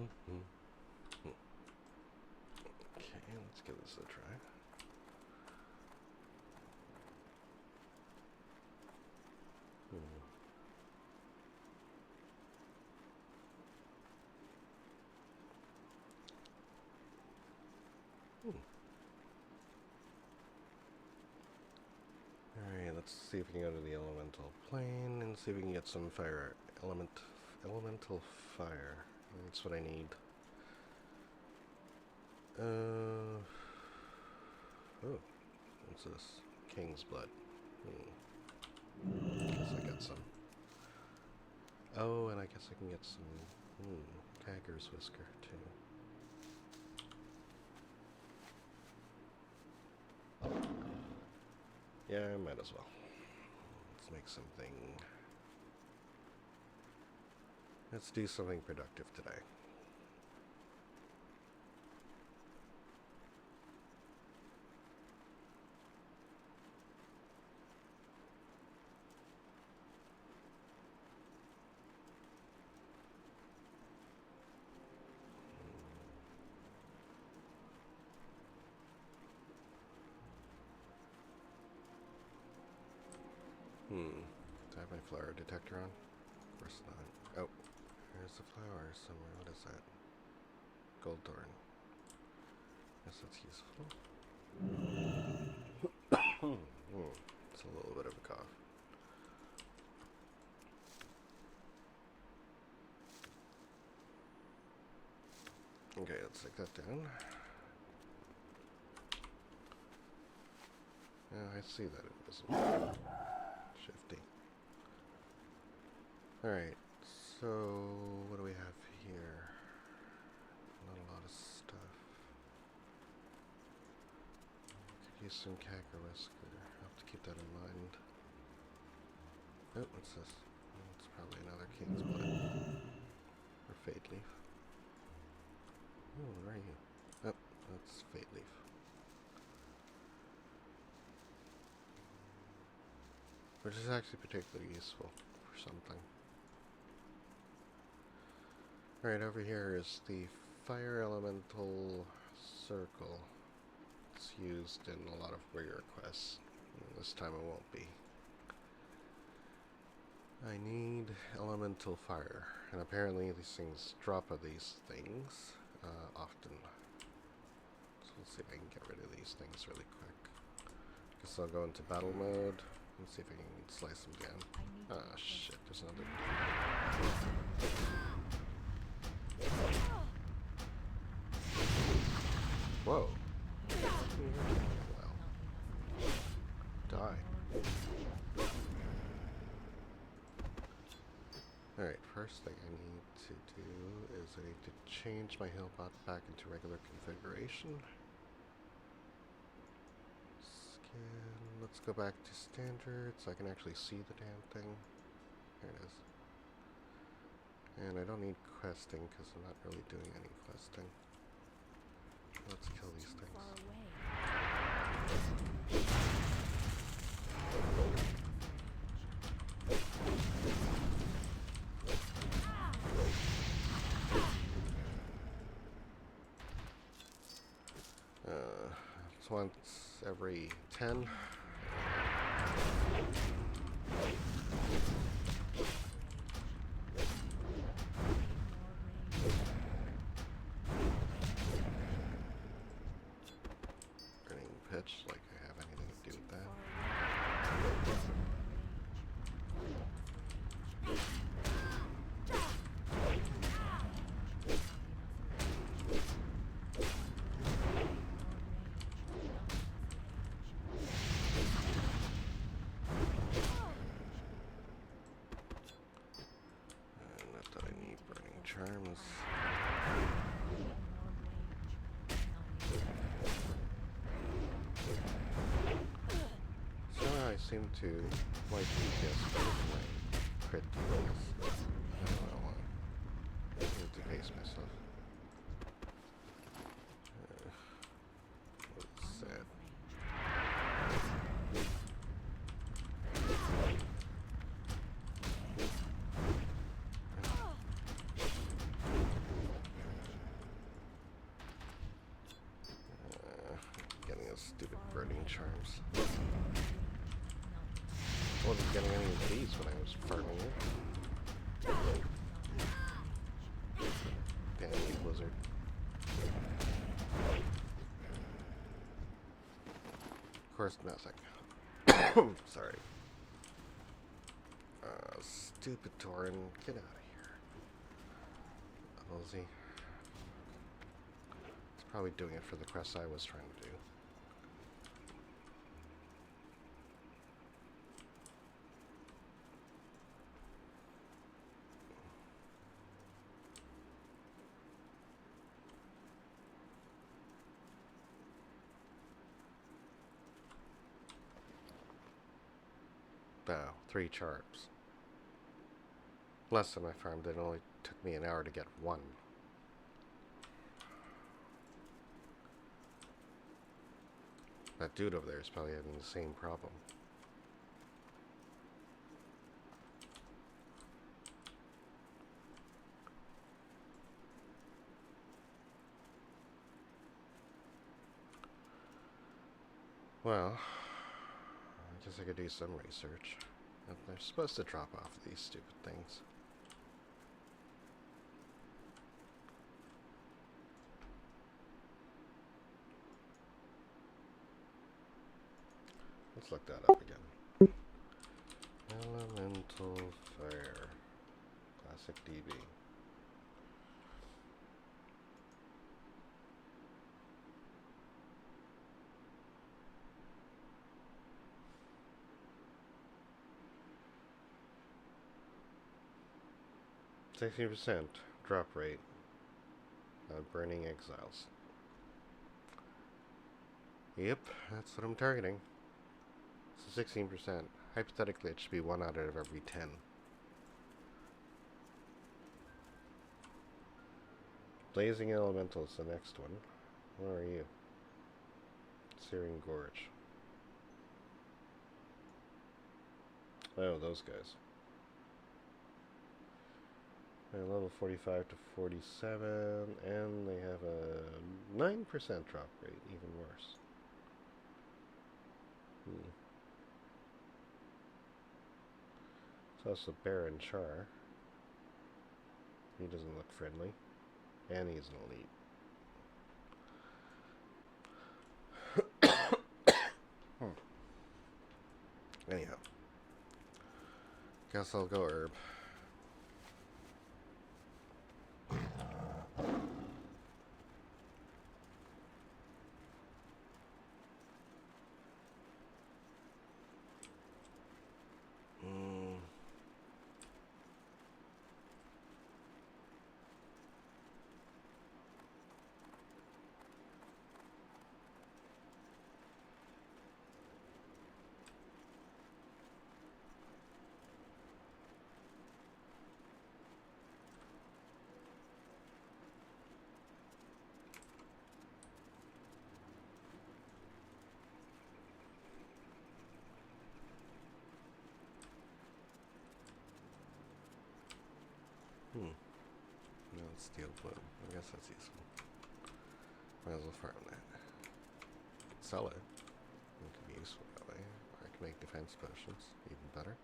Okay, let's give this a try. Alright, let's see if we can go to the elemental plane and see if we can get some fire elemental fire. That's what I need. Oh, what's this? King's blood. Guess I got some. Oh, and I guess I can get some Tiger's Whisker too. Yeah, I might as well. Let's make something. Let's do something productive today. Do I have my flower detector on? Of course not. Oh, there's a flower somewhere. What is that? Gold thorn. Guess that's useful. It's a little bit of a cough. Okay, let's take that down. Yeah, I see that invisible. Shifty. Alright, so what do we have here? Not a lot of stuff. Could use some Tiger's Whisker. I'll have to keep that in mind. Oh, what's this? Oh, it's probably another King's Blood. Or Fade Leaf. Oh, where are you? Oh, that's Fade Leaf. Which is actually particularly useful for something. Right over here is the Fire Elemental Circle. It's used in a lot of warrior quests. This time it won't be. I need Elemental Fire. And apparently these things drop of these things often. So let's see if I can get rid of these things really quick. Guess I'll go into battle mode. Let's see if I can slice them down. Ah, shit, there's another. Whoa. Well. Die. Alright, first thing I need to do is I need to change my heal bot back into regular configuration. Let's go back to standard so I can actually see the damn thing. There it is. And I don't need questing because I'm not really doing any questing. Let's kill these things. It's once every 10. Burning pitch, like I have anything to do with that. Not that I need burning charms. I seem to like DPS better than my crit DPS. I don't know why. I need to pace myself. What's sad? burning charms. I wasn't getting any of these when I was farming it. Damn you, Blizzard. Of course, nothing. Sorry. Stupid Torin, get out of here. Ozzy. It's probably doing it for the quest I was trying to do. Wow, 3 charms. Last time I farmed it only took me an hour to get 1. That dude over there is probably having the same problem. Well, I guess I could do some research. They're supposed to drop off these stupid things. Let's look that up again. Elemental Fire. Classic DB. %, drop rate. Burning Exiles. Yep, that's what I'm targeting. So 16%. Hypothetically, it should be 1 out of every 10. Blazing Elemental is the next one. Where are you? Searing Gorge. Oh, those guys. They're level 45 to 47, and they have a 9% drop rate, even worse. It's also Baron Char. He doesn't look friendly. And he's an elite. Anyhow. Guess I'll go herb. No, it's steel bloom. I guess that's useful. Might as well farm that. Sell it. It can be useful that way. I can make defense potions. Even better.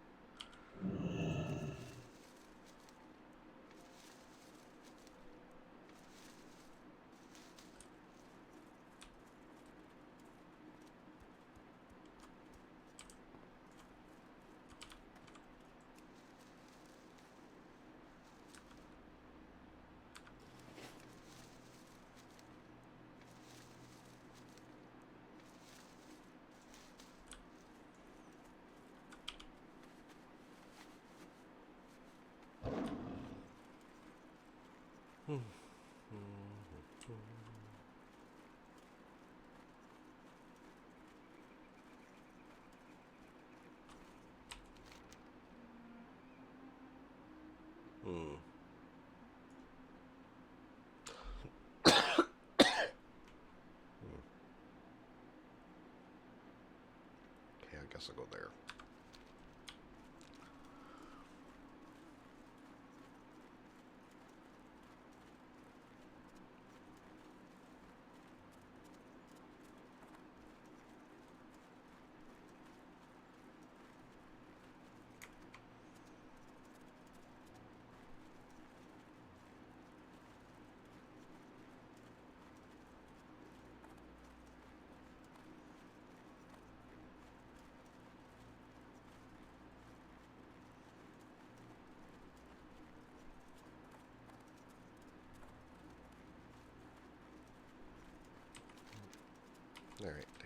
Okay, I guess I'll go there.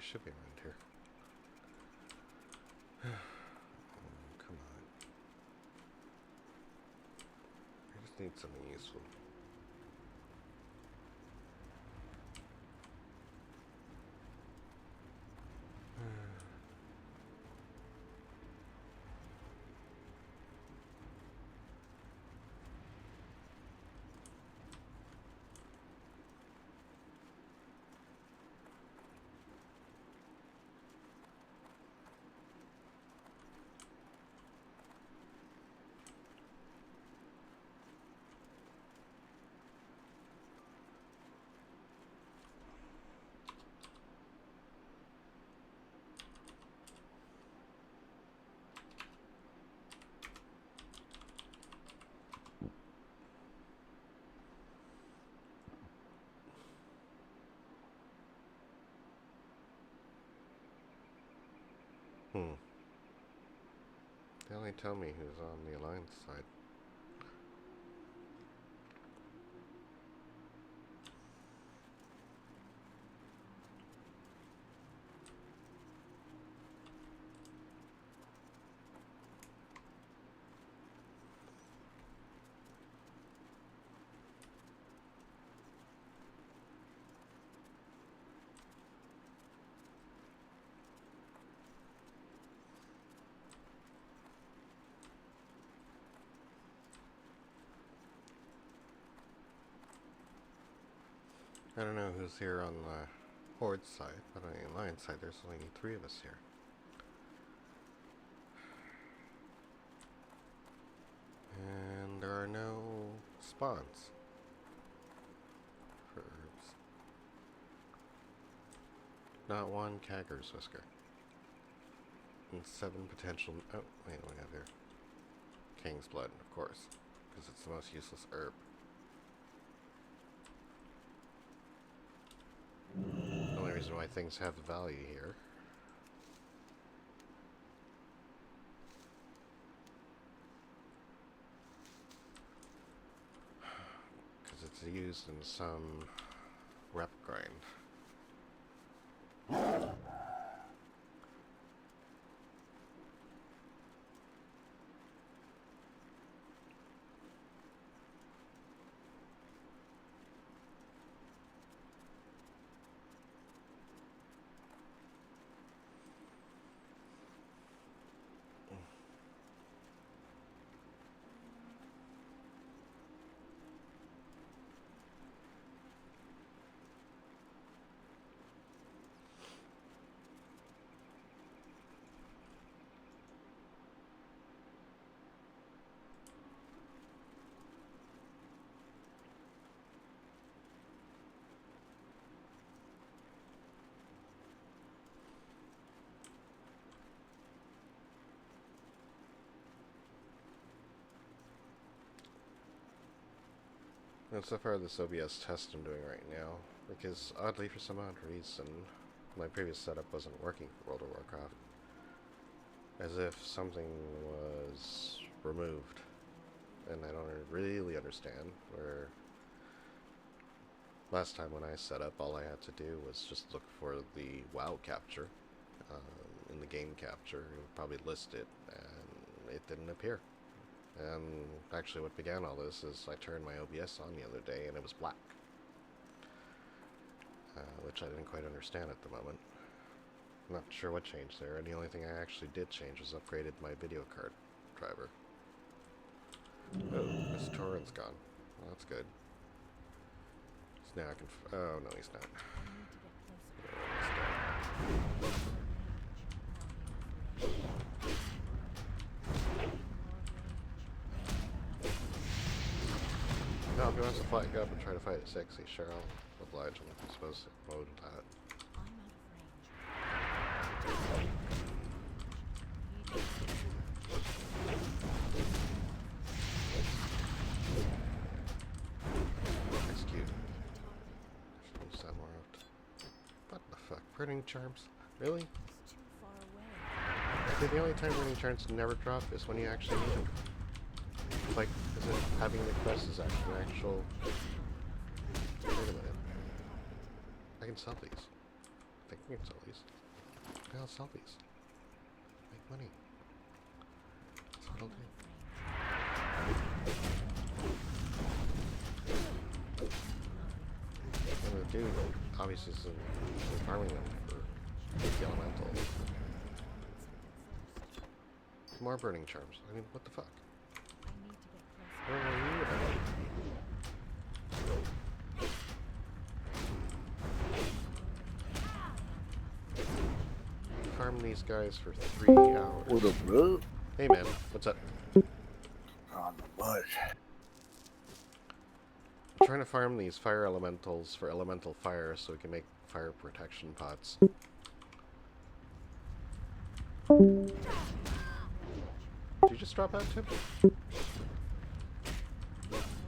They should be around here. Oh, come on. I just need something useful. They only tell me who's on the Alliance side. I don't know who's here on the Horde side, but on the Alliance side there's only 3 of us here. And there are no spawns for herbs. Not one Kagger's Whisker. And 7 potential... Oh, wait, what do we have here? King's Blood, of course, because it's the most useless herb. The only reason why things have value here because it's used in some rep grind. And so far this OBS test I'm doing right now, because oddly for some odd reason, my previous setup wasn't working for World of Warcraft. As if something was removed. And I don't really understand, where last time when I set up, all I had to do was just look for the WoW capture in the game capture. It would probably list it, and it didn't appear. And actually what began all this is I turned my OBS on the other day and it was black. Which I didn't quite understand at the moment. Not sure what changed there, and the only thing I actually did change was upgraded my video card driver. Oh, Miss Torrent's gone. Well, that's good. So now I can... oh, no, he's not. No, if he wants to fight, go up and try to fight at 6, sure, I'll oblige him. I suppose mode and that. Execute. Should use that more often. What the fuck? Burning charms? Really? Okay, the only time burning charms never drop is when you actually need them. Like, is it having the quest is actually an actual... Wait a minute. I can sell these. think it's at least. I'll sell these. Make money. That's what I'll do. And the dude obviously isn't farming them for the elemental. More burning charms. I mean, what the fuck? Where were you at? Farm these guys for 3 hours. What up, bro? Hey man, what's up? Oh, not much. I'm trying to farm these fire elementals for elemental fire so we can make fire protection pots. Did you just drop out, Tim?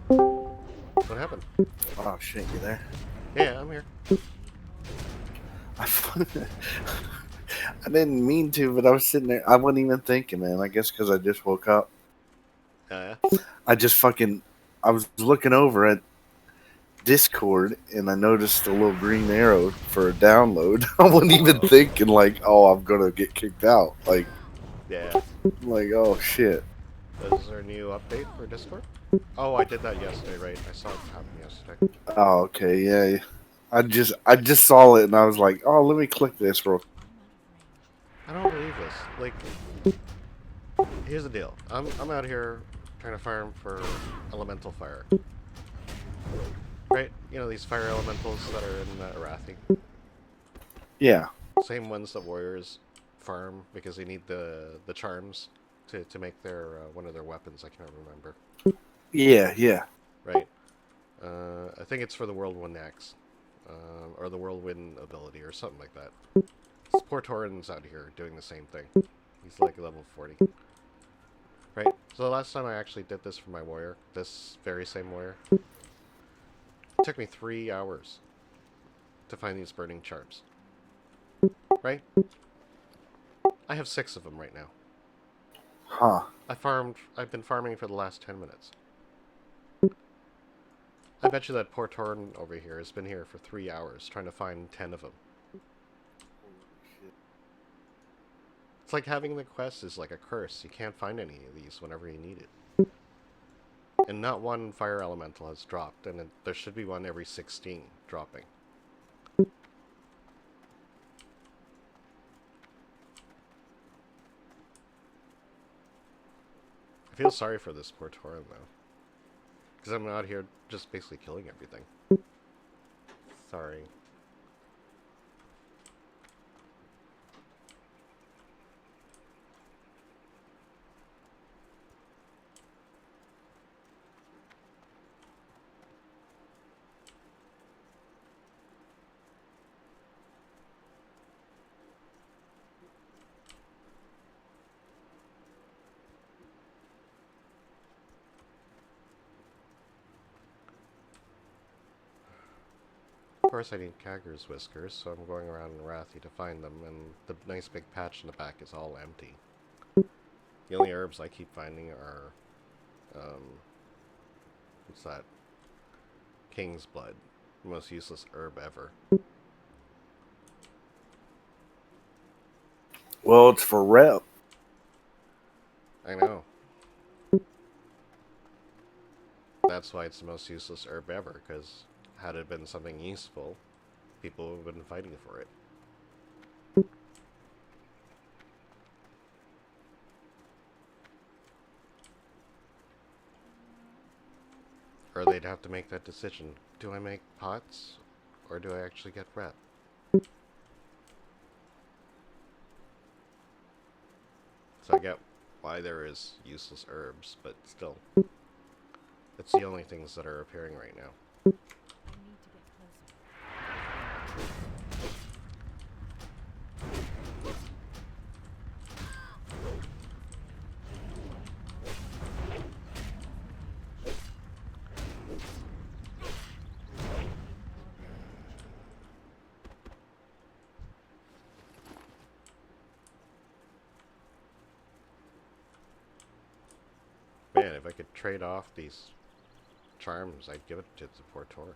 What happened? Oh shit, you there? Yeah, I'm here. I didn't mean to, but I was sitting there. I wasn't even thinking, man. I guess because I just woke up. Yeah. I was looking over at Discord and I noticed a little green arrow for a download. I wasn't even thinking like, oh, I'm gonna get kicked out. Like, Yeah. oh shit. Is there a new update for Discord? Oh, I did that yesterday, right? I saw it happen yesterday. Oh, okay, yeah. I just saw it and I was like, oh, let me click this real. I don't believe this. Like, here's the deal. I'm out here trying to farm for elemental fire. Right? You know, these fire elementals that are in Arathi. Yeah. Same ones that warriors farm because they need the charms to make their one of their weapons. I can't remember. Yeah, yeah. Right? I think it's for the Whirlwind Axe. Or the Whirlwind ability or something like that. Portoran's out here doing the same thing. He's like level 40. Right? So the last time I actually did this for my warrior, this very same warrior, it took me 3 hours to find these burning charms. Right? I have 6 of them right now. Huh. I've been farming for the last 10 minutes. I bet you that poor Torn over here has been here for 3 hours trying to find 10 of them. It's like having the quest is like a curse. You can't find any of these whenever you need it. And not one fire elemental has dropped, and there should be one every 16 dropping. I feel sorry for this poor Torin, though. Because I'm out here just basically killing everything. Sorry. Of course I need Kagger's whiskers, so I'm going around in Rathi to find them, and the nice big patch in the back is all empty. The only herbs I keep finding are, what's that? King's Blood. The most useless herb ever. Well, it's for rep. I know. That's why it's the most useless herb ever, because had it been something useful, people would have been fighting for it. Or they'd have to make that decision. Do I make pots, or do I actually get rep? So I get why there is useless herbs, but still. It's the only things that are appearing right now. Man, if I could trade off these charms, I'd give it to the poor Torn.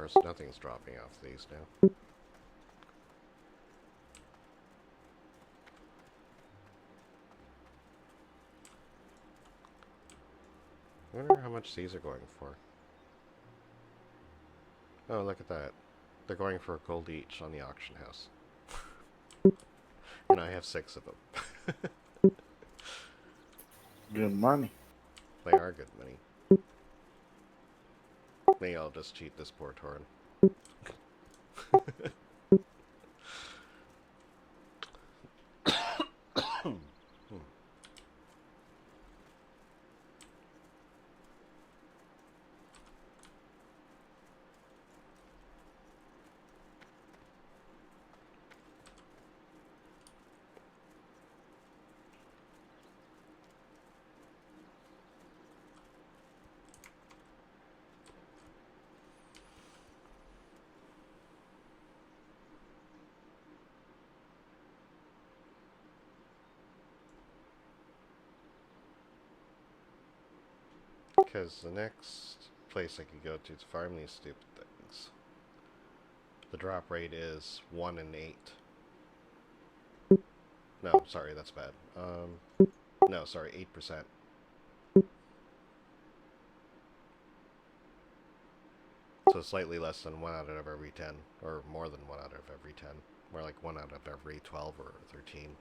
course, nothing's dropping off these now. I wonder how much these are going for. Oh, look at that. They're going for a gold each on the auction house. And I have 6 of them. Good money. They are good money. Maybe I'll just cheat this poor Torin. Because the next place I could go to farm these stupid things, the drop rate is 1 in 8. No, sorry, that's bad. No, sorry, 8%. So slightly less than 1 out of every 10, or more than 1 out of every 10. More like 1 out of every 12 or 13.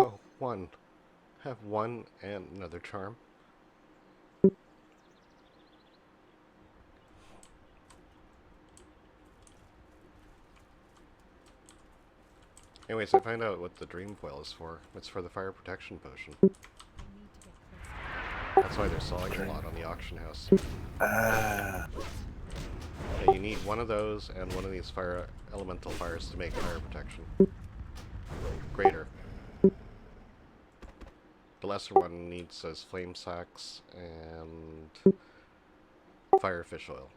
Oh, 1. Have 1 and another charm. Anyways, I find out what the dream foil is for. It's for the fire protection potion. That's why they're selling a lot on the auction house. Yeah, you need 1 of those and 1 of these fire elemental fires to make fire protection. Greater. The lesser one needs says flame sacks and fire fish oil.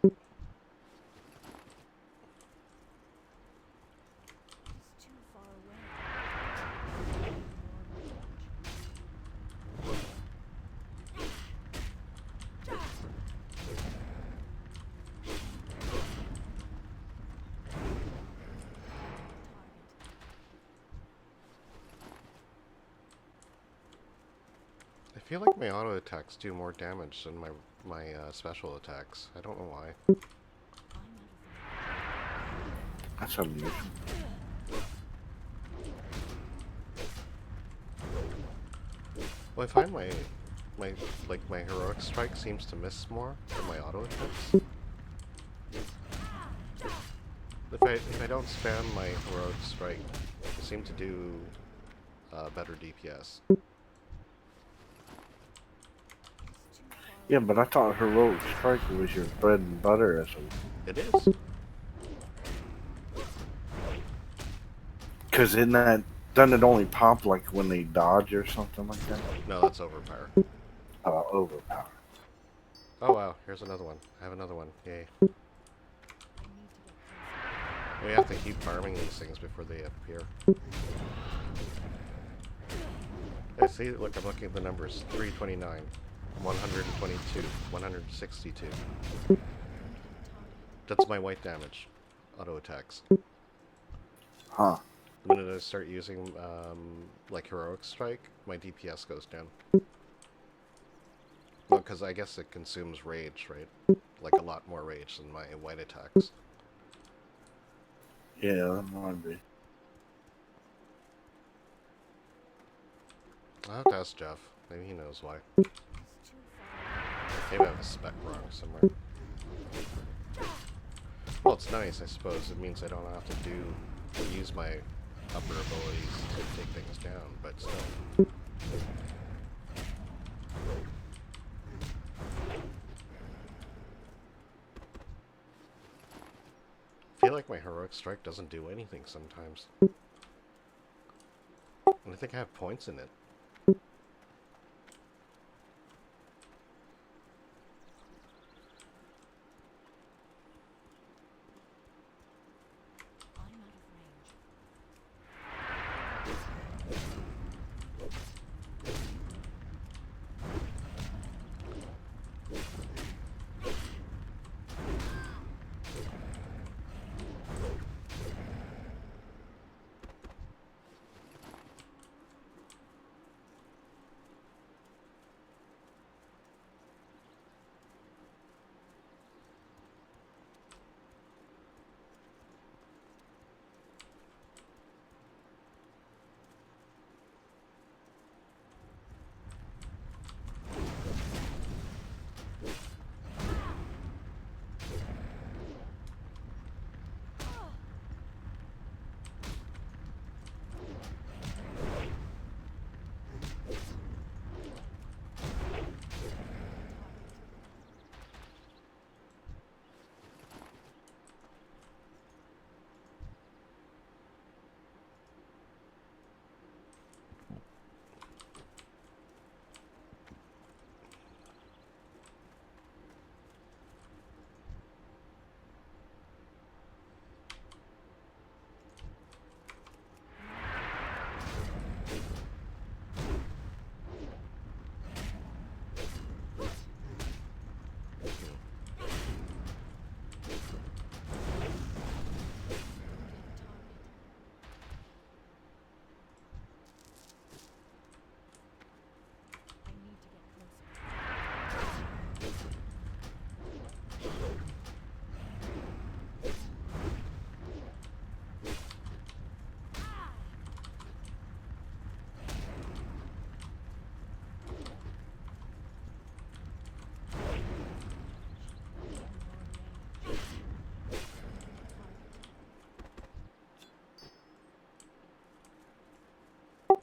I feel like my auto attacks do more damage than my special attacks. I don't know why. That's unusual. Well, I find my heroic strike seems to miss more than my auto attacks. If I don't spam my heroic strike, I seem to do better DPS. Yeah, but I thought heroic strike was your bread and butter as a... It is. Because doesn't it only pop like when they dodge or something like that? No, that's overpower. Overpower. Oh wow, here's another one. I have another one. Yay. We have to keep farming these things before they appear. Hey, see, look, I'm looking at the numbers. 329, 122, 162. That's my white damage. Auto attacks. Huh. The minute I start using, like, heroic strike, my DPS goes down. Well, because I guess it consumes rage, right? Like, a lot more rage than my white attacks. Yeah, that might be. I'll have to ask Jeff. Maybe he knows why. Maybe I have a spec wrong somewhere. Well, it's nice, I suppose. It means I don't have to do use my upper abilities to take things down, but still. I feel like my heroic strike doesn't do anything sometimes. And I think I have points in it.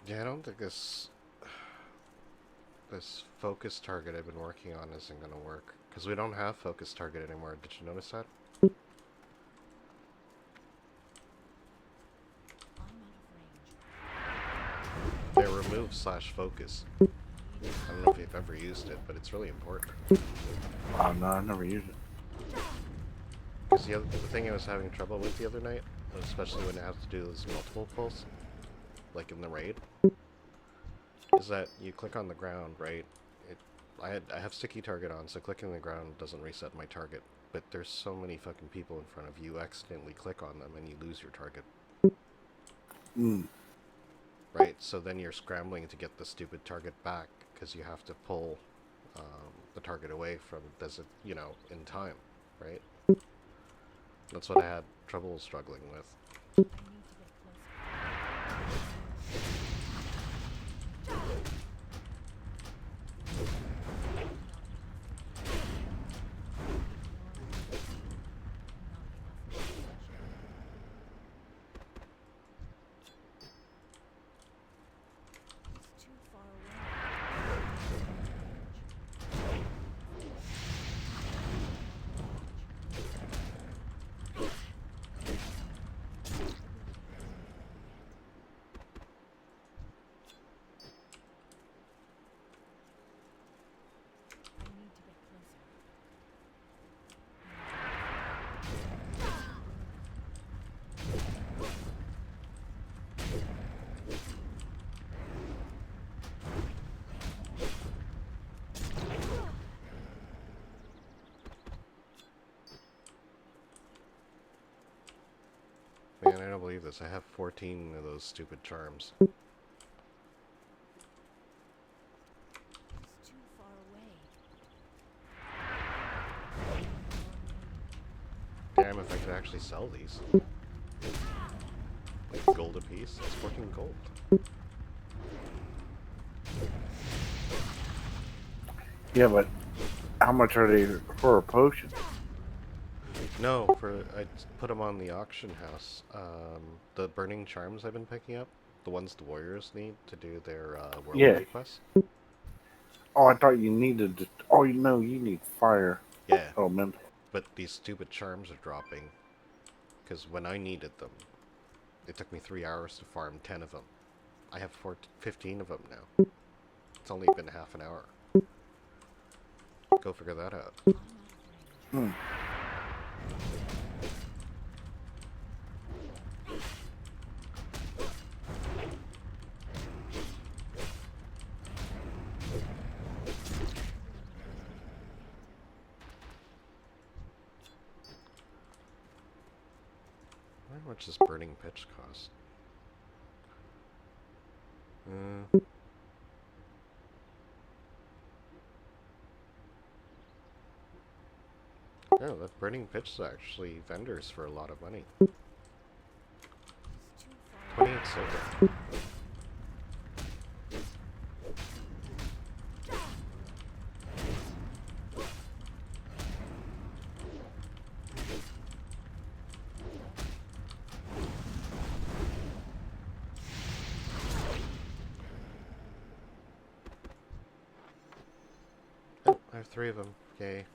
Yeah, I don't think this focus target I've been working on isn't going to work. Because we don't have focus target anymore. Did you notice that? They removed /focus. I don't know if you've ever used it, but it's really important. Oh, no, I never used it. Because the thing I was having trouble with the other night, especially when it has to do with multiple pulls, like in the raid, is that you click on the ground, right? I have sticky target on, so clicking the ground doesn't reset my target. But there's so many fucking people in front of you, you accidentally click on them and you lose your target. Right, so then you're scrambling to get the stupid target back because you have to pull the target away from, in time, right? That's what I had trouble struggling with. Man, I don't believe this. I have 14 of those stupid charms. Damn, if I could actually sell these. Like gold a piece? It's 14 gold. Yeah, but how much are they for a potion? No, I put them on the auction house. The burning charms I've been picking up, the ones the warriors need to do their Yeah. whirlwind quest. Oh, I thought you needed to. Oh, you know, you need fire Yeah, elemental. but these stupid charms are dropping because when I needed them, it took me 3 hours to farm 10 of them. I have 15 of them now. It's only been half an hour. Go figure that out. Hmm. How much does burning pitch cost? No, that burning pitch is actually vendors for a lot of money. 28 silver. Oh, I have 3 of them. Yay.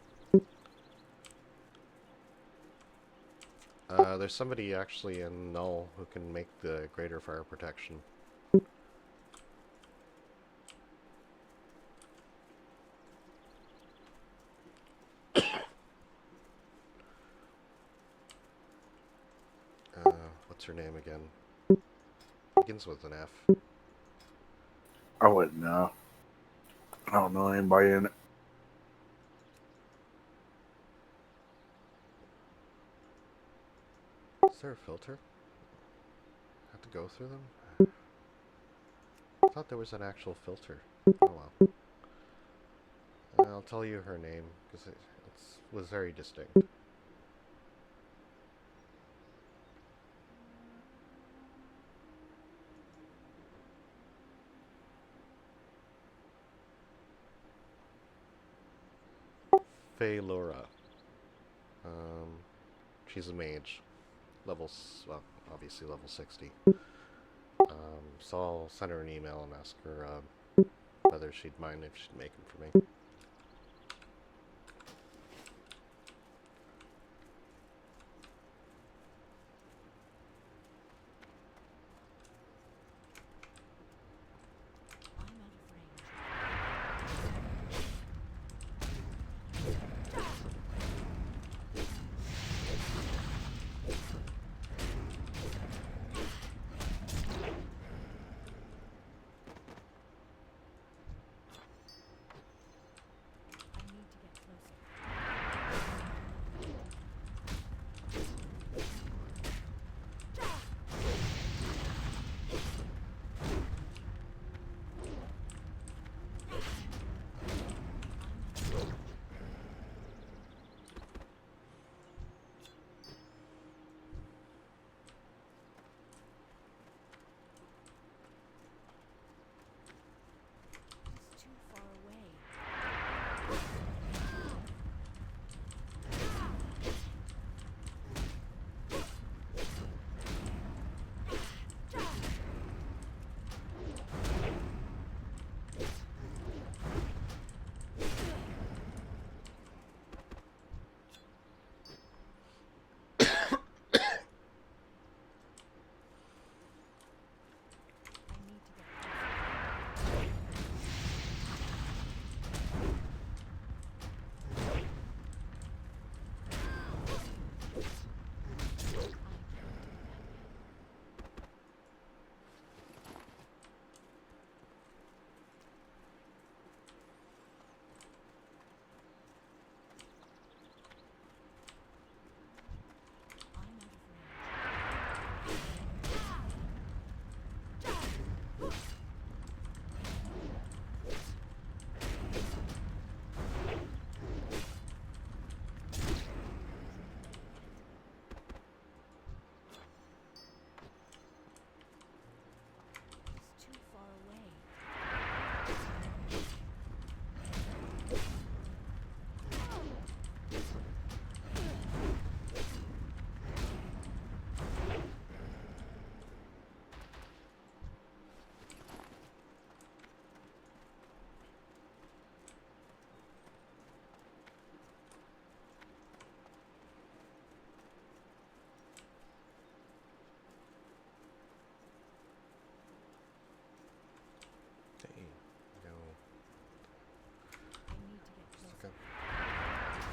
There's somebody actually in Null who can make the greater fire protection. What's her name again? Begins with an F. I wouldn't know. I don't know anybody in it. Is there a filter? Have to go through them? I thought there was an actual filter. Oh well. I'll tell you her name, because it was very distinct. Faye Laura. She's a mage. Well, obviously level 60. So I'll send her an email and ask her whether she'd mind if she'd make them for me. Okay. Go. I need to get Stuck closer. up.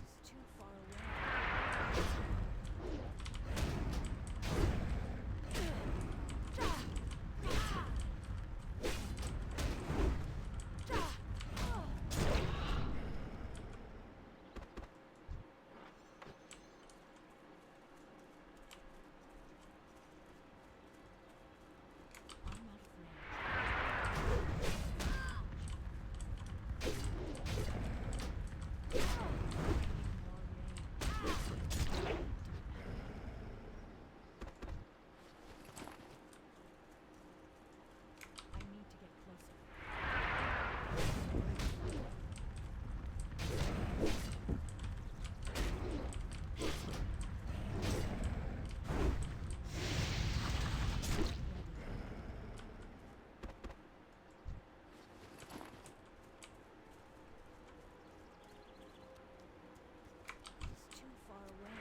It's too far away. I'm out of range. I need to get closer. It's too far away.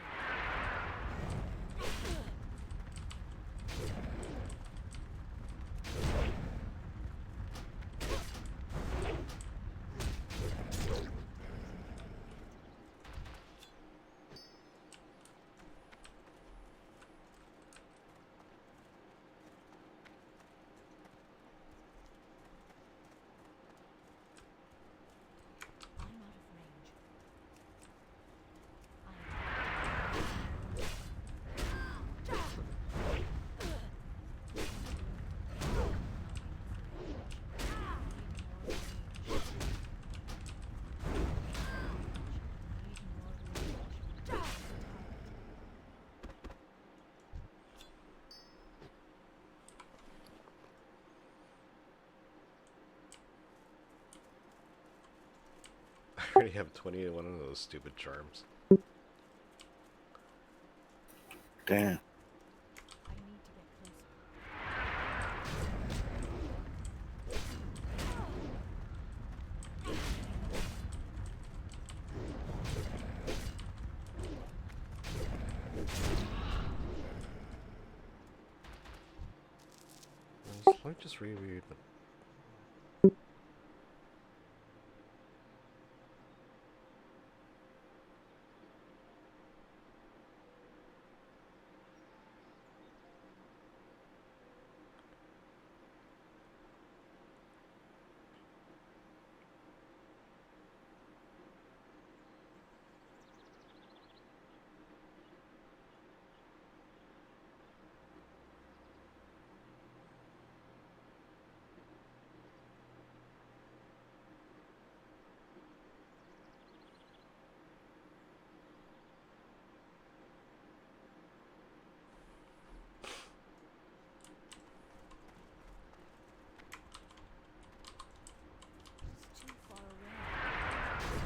I'm out of range. I already have 21 of those stupid charms. Damn. I need to get closer. Let me just reread. It's too far away.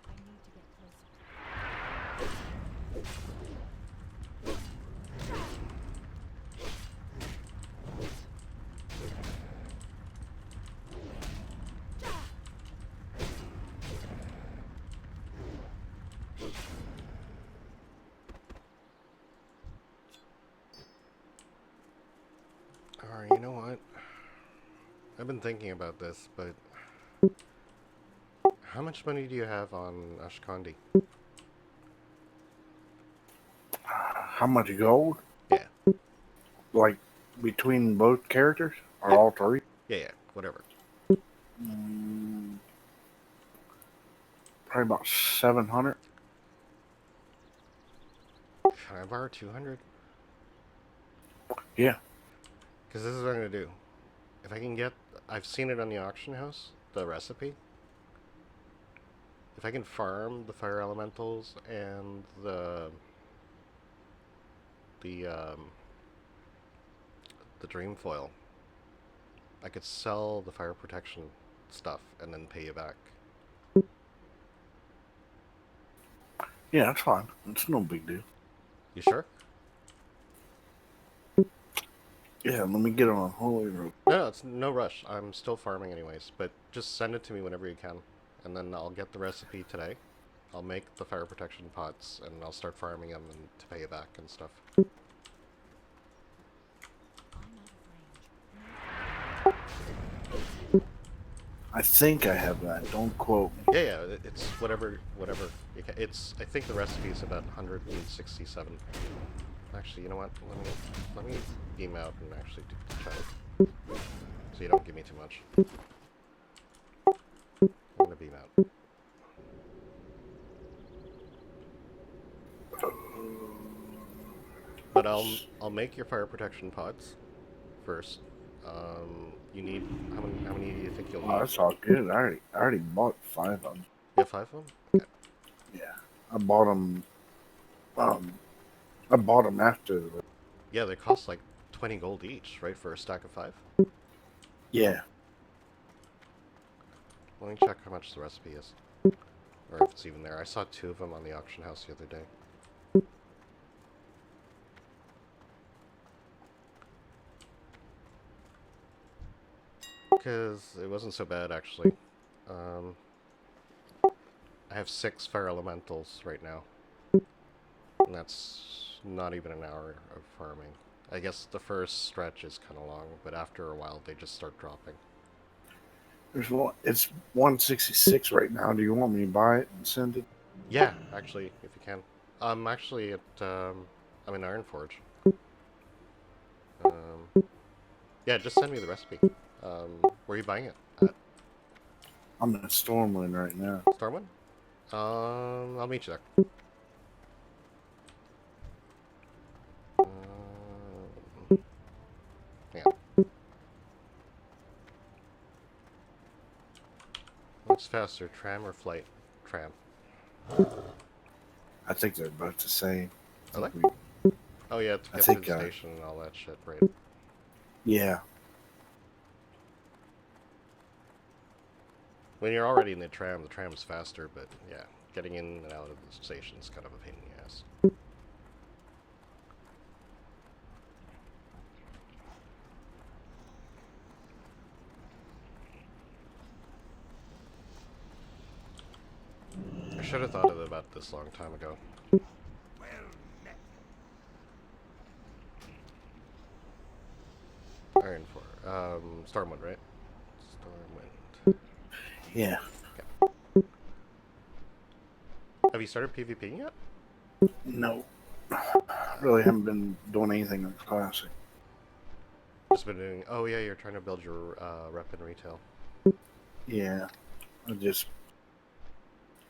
I need to get closer. Alright, you know what? I've been thinking about this, but how much money do you have on Ashkandi? How much gold? Yeah, Like between both characters or yeah, all three? yeah, whatever. Mm, probably about 700. Can I borrow 200? Yeah. Because this is what I'm going to do. If I can get... I've seen it on the auction house, the recipe. If I can farm the fire elementals and the the dream foil, I could sell the fire protection stuff and then pay you back. Yeah, that's fine. It's no big deal. You sure? Yeah, let me get on Holy Road. No, it's no rush. I'm still farming anyways, but just send it to me whenever you can, and then I'll get the recipe today. I'll make the fire protection pots, and I'll start farming them and to pay you back and stuff. I'm out of range. I think I have that. Don't quote me. Yeah, it's whatever you can. It's, I think the recipe is about 167. Actually, you know what? Let me beam out and actually do the check, so you don't give me too much. I'm gonna beam out. But I'll make your fire protection pots first. You need how many do you think you'll Oh, need? that's all good. I already bought 5 of them. You have 5 of them? Okay. Yeah, I bought them. I bought them after. Yeah, they cost like 20 gold each, right, for a stack of 5? Yeah. Let me check how much the recipe is. Or if it's even there. I saw 2 of them on the auction house the other day. Because it wasn't so bad, actually. I have 6 fire elementals right now. And that's not even an hour of farming. I guess the first stretch is kind of long, but after a while they just start dropping. There's one. It's 166 right now. Do you want me to buy it and send it? Yeah, actually, if you can. I'm actually at, I'm in Ironforge. Yeah, just send me the recipe. Where are you buying it at? I'm in Stormwind right now. Stormwind? I'll meet you there. Yeah. What's faster, tram or flight? Tram. I think they're both the same. Are they? Oh yeah, to I get to think, the station and all that shit, right? Yeah. When you're already in the tram's faster, but yeah, getting in and out of the station's kind of a pain in the ass. I should have thought of about this a long time ago. Iron 4. Stormwind, right? Stormwind. Yeah. Okay. Have you started PvPing yet? No. Really haven't been doing anything in Classic. Just been doing... Oh yeah, you're trying to build your rep in retail. Yeah.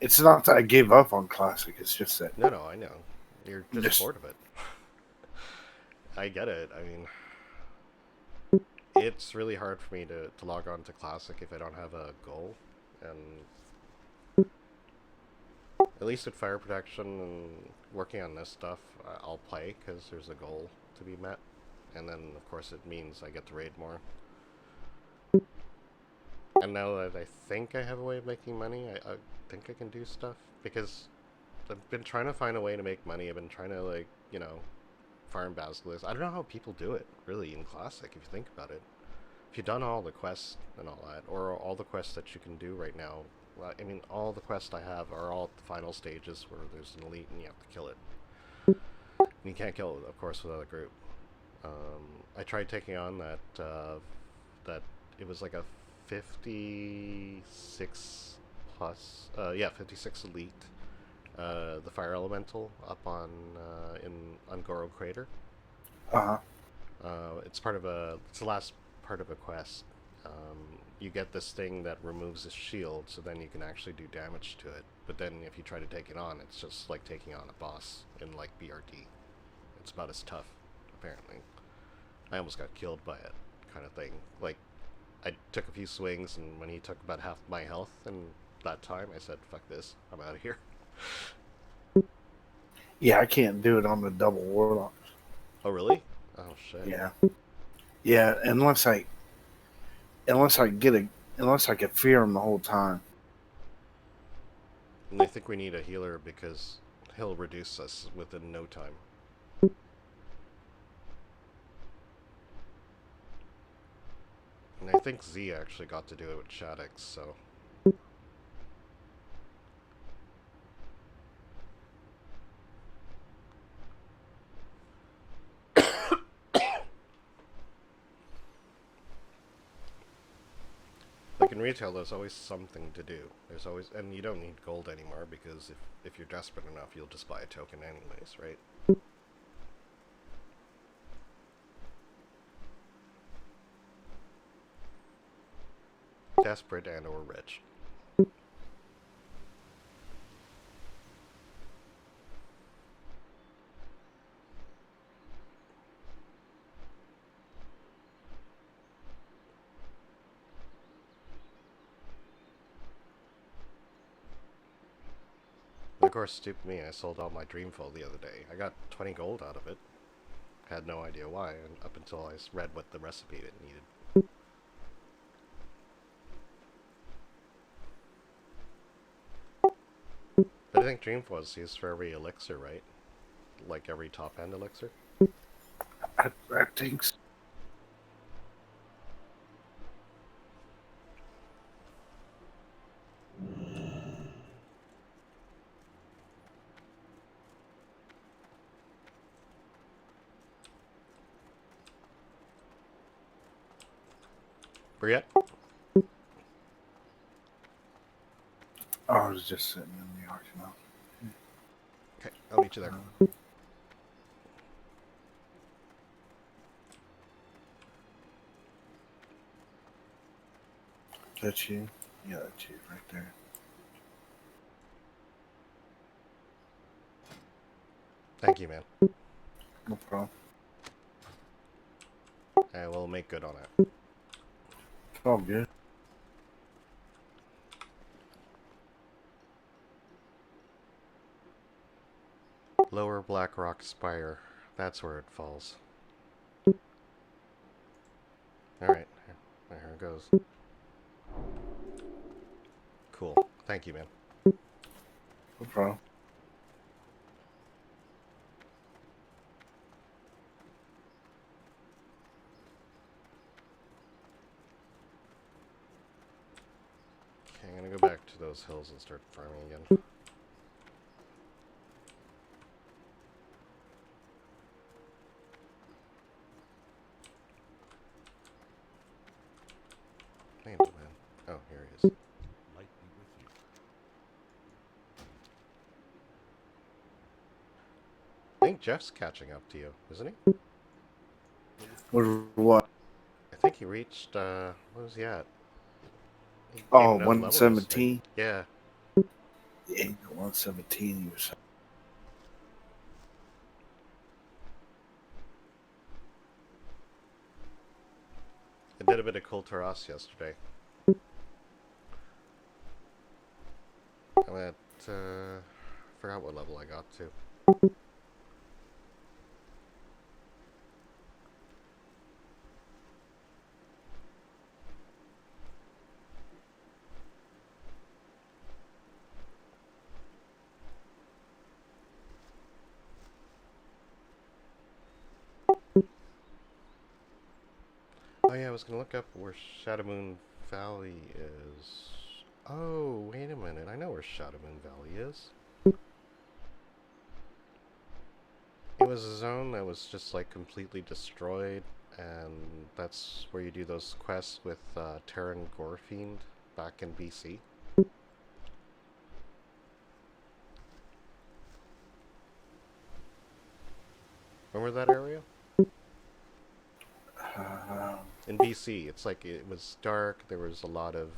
It's not that I gave up on Classic. It's just that. No, I know. You're just bored of it. I get it. I mean... It's really hard for me to log on to Classic if I don't have a goal. And... At least with fire protection and working on this stuff, I'll play because there's a goal to be met. And then, of course, it means I get to raid more. And now that I think I have a way of making money, I think I can do stuff. Because I've been trying to find a way to make money. I've been trying to, like, you know, farm basilisks. I don't know how people do it, really, in Classic, if you think about it. If you've done all the quests and all that, or all the quests that you can do right now, I mean, all the quests I have are all at the final stages where there's an elite and you have to kill it. And you can't kill it, of course, without a group. I tried taking on that it was like a 56 plus, 56 elite, the fire elemental up on, on Goro Crater. Uh-huh. It's the last part of a quest. you get this thing that removes his shield, so then you can actually do damage to it. But then if you try to take it on, it's just like taking on a boss in like BRD. It's about as tough, apparently. I almost got killed by it, kind of thing. Like, I took a few swings, and when he took about half my health in that time, I said, fuck this, I'm out of here. Yeah, I can't do it on the double warlock. Oh, really? Oh, shit. Yeah. Yeah, unless I can fear him the whole time. And I think we need a healer because he'll reduce us within no time. And I think Z actually got to do it with Shaddix, so... Like in retail, there's always something to do. There's always... And you don't need gold anymore, because if you're desperate enough, you'll just buy a token anyways, right? Desperate and or rich. Of course, stupid me, I sold all my Dreamfall the other day. I got 20 gold out of it. Had no idea why, and up until I read what the recipe it needed. But I think Dreamfall is used for every elixir, right? Like every top-end elixir? I think so. Where you at? Oh, I was just sitting in the arch now. Okay, I'll meet you there. That's you? Yeah, that's you right there. Thank you, man. No problem. I will make good on it. It's all good. Lower Blackrock Spire. That's where it falls. Alright, there it goes. Cool. Thank you, man. No problem. Okay, I'm gonna go back to those hills and start farming again. Names, man. Oh, here he is. Light be with you. I think Jeff's catching up to you, isn't he? What? I think he reached, what was he at? He Oh, gained another level yesterday. 117? Yeah. Yeah, 117 he was. I did a bit of Kulturas yesterday. I'm at, forgot what level I got to. Oh yeah, I was gonna look up where Shadowmoon Valley is. Oh, wait a minute. I know where Shadowmoon Valley is. It was a zone that was just like completely destroyed, and that's where you do those quests with Terran Gorefiend back in BC. Remember that area? in BC. It's like it was dark. There was a lot of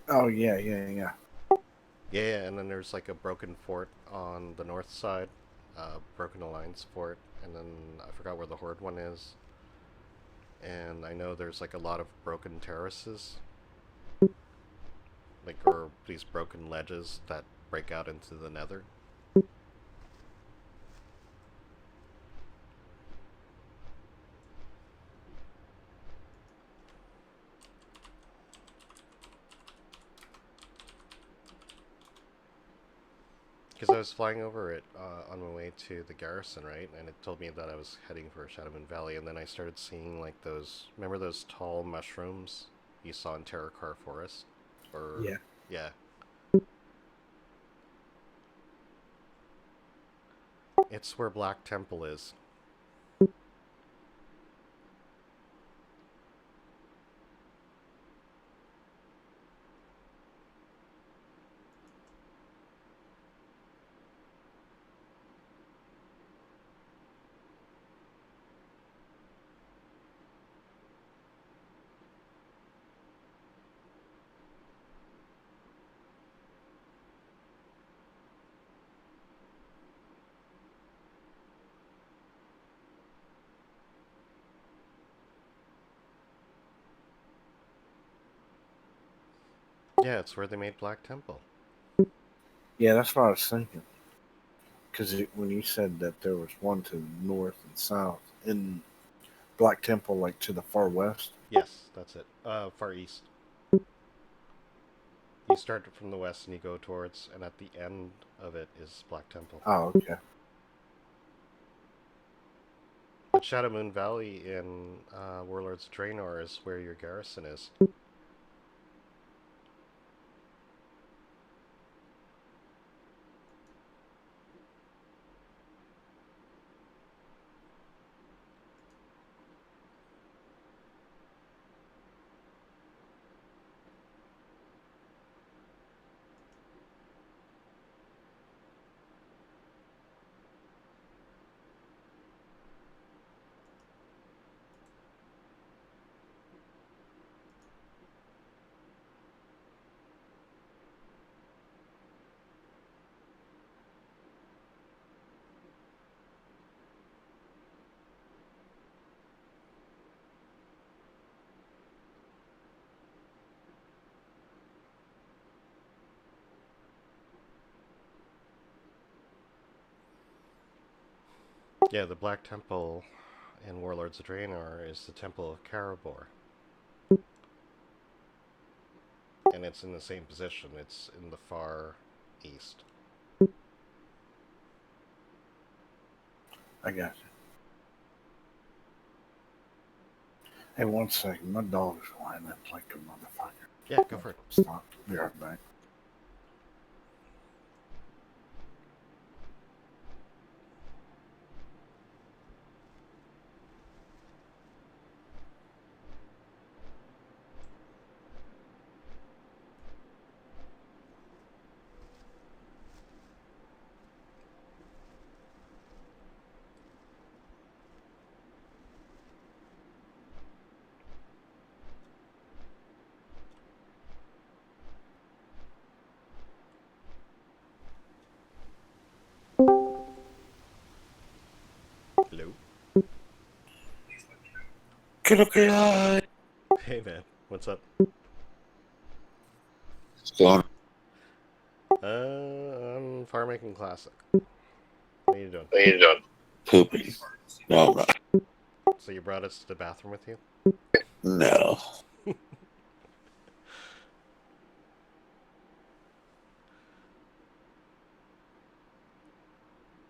Oh yeah. yeah, and then there's like a broken fort on the north side, broken alliance fort, and then I forgot where the horde one is. And I know there's like a lot of broken terraces, like or these broken ledges that break out into the nether. Because I was flying over it on my way to the garrison, right? And it told me that I was heading for Shadowmoon Valley, and then I started seeing like those. Remember those tall mushrooms you saw in Terracar Forest? Or Yeah. yeah, it's where Black Temple is. Yeah, it's where they made Black Temple. Yeah, that's what I was thinking. Because when you said that there was one to the north and south in Black Temple, like to the far west. Yes, that's it. Far east. You start from the west and you go towards, and at the end of it is Black Temple. Oh, okay. But Shadowmoon Valley in Warlords of Draenor is where your garrison is. Yeah, the Black Temple in Warlords of Draenor is the Temple of Karabor. And it's in the same position. It's in the far east. I got you. Hey, one second. My dog's whining like a motherfucker. Yeah, go for it. Stop. Be right back. Hello? Okay. Hey man, what's up? Going. I'm Farmaking Classic. What are you doing? What are you doing? Pooping. No, I'm not. So you brought us to the bathroom with you? No.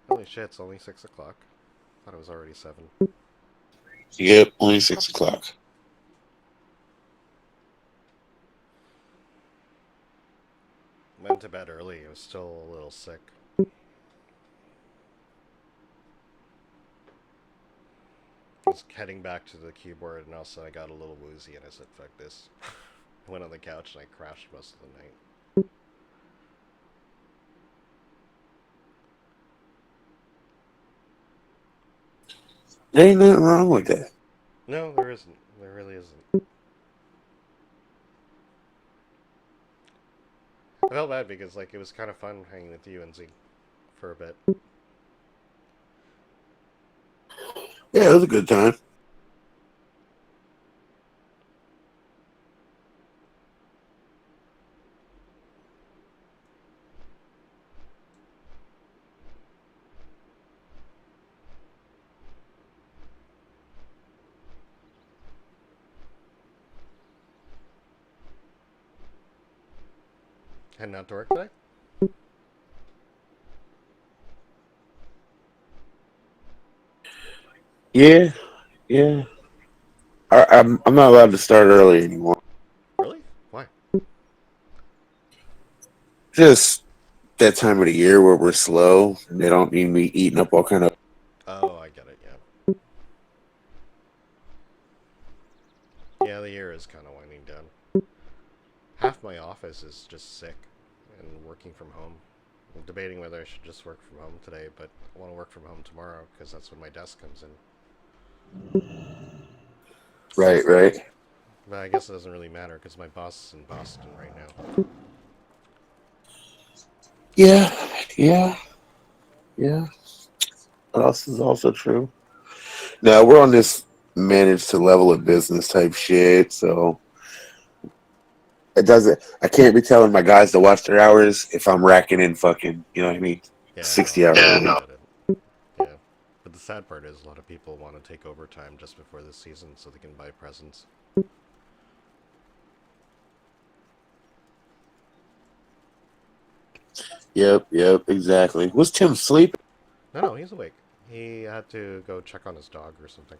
Holy shit, it's only 6 o'clock. Thought it was already 7. Yep, only 6 o'clock. Went to bed early. I was still a little sick. I was heading back to the keyboard, and also I got a little woozy, and I said, fuck this. I went on the couch, and I crashed most of the night. There ain't nothing wrong with that. No, there isn't. There really isn't. I felt bad because like it was kind of fun hanging with you and Z for a bit. Yeah, it was a good time. Heading out to work today? Yeah, yeah. I'm not allowed to start early anymore. Really? Why? Just that time of the year where we're slow and they don't need me eating up all kind of. Oh, I get it. Yeah. Yeah, the year is kind of winding down. Half my office is just sick and working from home. I'm debating whether I should just work from home today, but I want to work from home tomorrow because that's when my desk comes in. Right, right. But I guess it doesn't really matter because my boss is in Boston right now. Yeah, yeah, yeah. What else is also true? Now we're on this manage to level of business type shit, so it doesn't. I can't be telling my guys to watch their hours if I'm racking in fucking. You know what I mean? Yeah, no, 60 I hours a totally week. get it. Yeah. But the sad part is a lot of people want to take overtime just before the season so they can buy presents. Yep, yep, exactly. Was Tim sleeping? No, he's awake. He had to go check on his dog or something.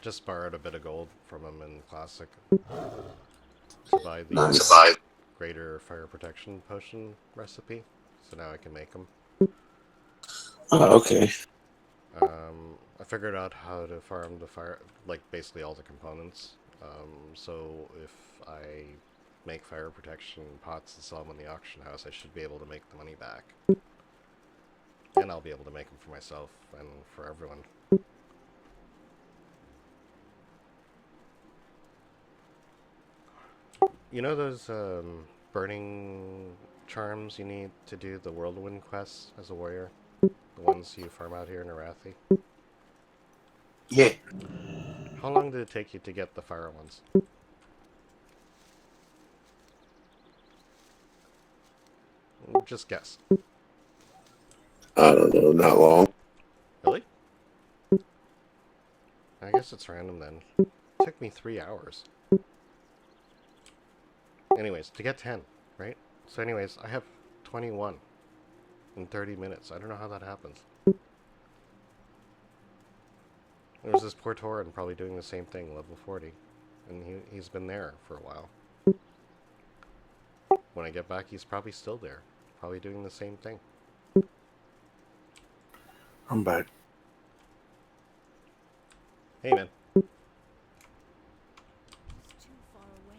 Just borrowed a bit of gold from him in Classic to buy the Nice. greater fire protection potion recipe. So now I can make them. Oh, okay. I figured out how to farm the fire, like basically all the components. So if I make fire protection pots and sell them in the auction house, I should be able to make the money back. And I'll be able to make them for myself and for everyone. You know those burning charms you need to do the whirlwind quests as a warrior? The ones you farm out here in Arathi? Yeah. How long did it take you to get the fire ones? Just guess. I don't know. Not long. Really? I guess it's random then. It took me 3 hours. Anyways, to get 10, right? So anyways, I have 21 in 30 minutes. I don't know how that happens. There's this poor Tauren probably doing the same thing, level 40. And he's been there for a while. When I get back, he's probably still there. Probably doing the same thing. I'm back. Hey, man. It's too far away.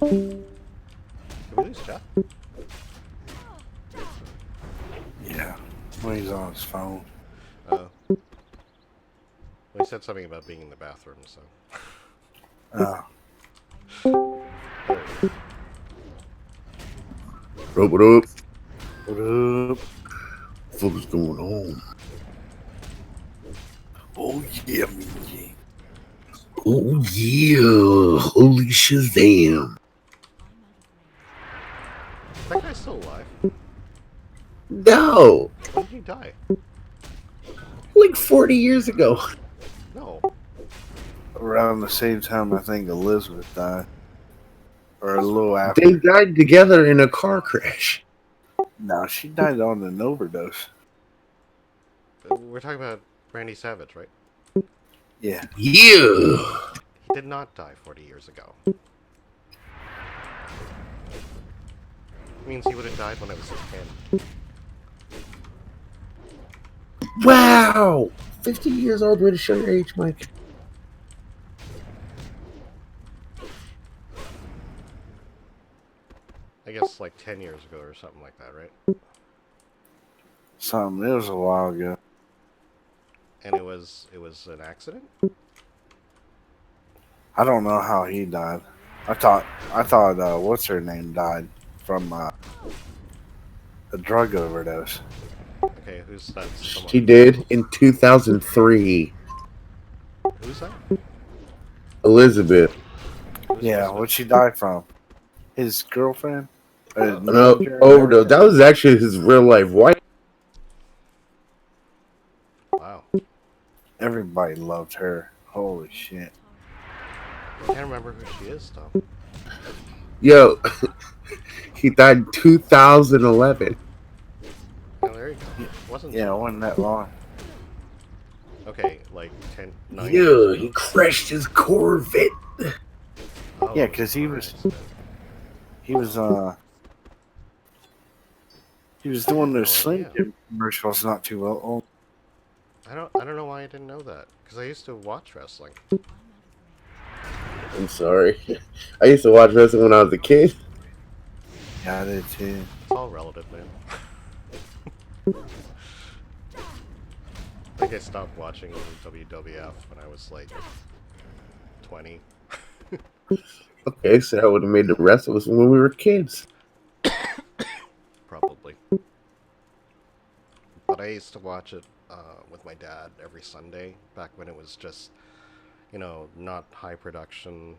Did we lose Jeff? Yeah. When he's on his phone. Well, he said something about being in the bathroom, so... Uh, What up? what up? What is going on? Oh, yeah, me. Oh yeah! Holy Shazam! Is that guy still alive? No, When did he die? like 40 years ago. No. Around the same time, I think Elizabeth died. Or a little after. They died together in a car crash. No, she died on an overdose. We're talking about Randy Savage, right? Yeah. Yeah. He did not die 40 years ago. Means he would have died when I was 10. Wow! 50 years old, way to show your age, Mike. I guess like 10 years ago or something like that, right? Something. It was a while ago. And it was an accident? I don't know how he died. I thought what's her name died from a drug overdose. Okay, who's that someone? She did in 2003. Who's that? Elizabeth. Who's Yeah, Elizabeth? what'd she die from? His girlfriend? Oh. No, military overdose. or That was actually his real life wife. Wow. everybody loved her. Holy shit. I can't remember who she is, though. Yo, he died in 2011. Oh, there you go. Wasn't Yeah, so it long. wasn't that long. Okay, like 9 Yeah, years he ago. crashed his Corvette. Oh, Yeah, it was 'cause a he car was- accident. He was doing No those Slim idea. Jim commercials not too long. I don't know why I didn't know that. Because I used to watch wrestling. I'm sorry. I used to watch wrestling when I was a kid. Yeah, I did too. It's all relative, man. I think I stopped watching WWF when I was like 20. Okay, so that would have made the rest of us when we were kids. Probably. But I used to watch it with my dad every Sunday back when it was just, not high production.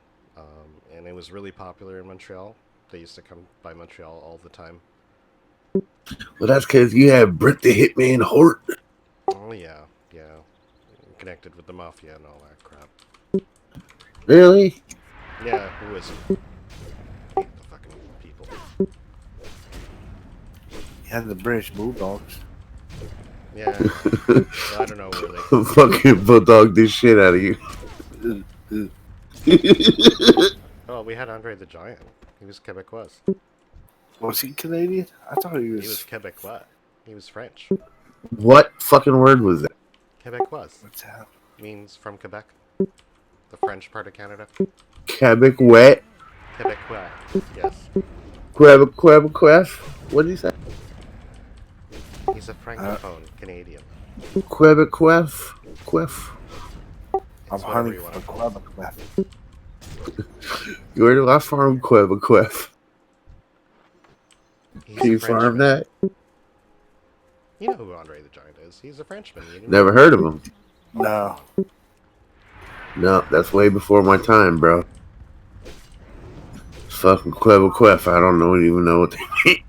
And it was really popular in Montreal. They used to come by Montreal all the time. Well, that's because you have Bret the Hitman Hart. Oh, yeah, yeah. Connected with the mafia and all that crap. Really? Yeah, who isn't? Hate the fucking people. He had the British Bulldogs. Yeah, I don't know where they. Fucking bulldog this shit out of you. Oh, we had Andre the Giant. He was Quebecois. Was he Canadian? I thought he He was was. Quebecois. He was French. What fucking word was that? Quebecois What's that? means from Quebec, the French part of Canada. Quebec wet? Quebecois. Yes. Quebec. What did you say? He's a francophone Canadian. Quebec. It's I'm whatever hunting you want for to call it. Quebec. Where do I farm Quebec? He's Can a you farm Frenchman. that? You know who Andre the Giant is. He's a Frenchman. You didn't Never know? heard of him. No. No, that's way before my time, bro. Fucking Quebec. I don't even know what they mean.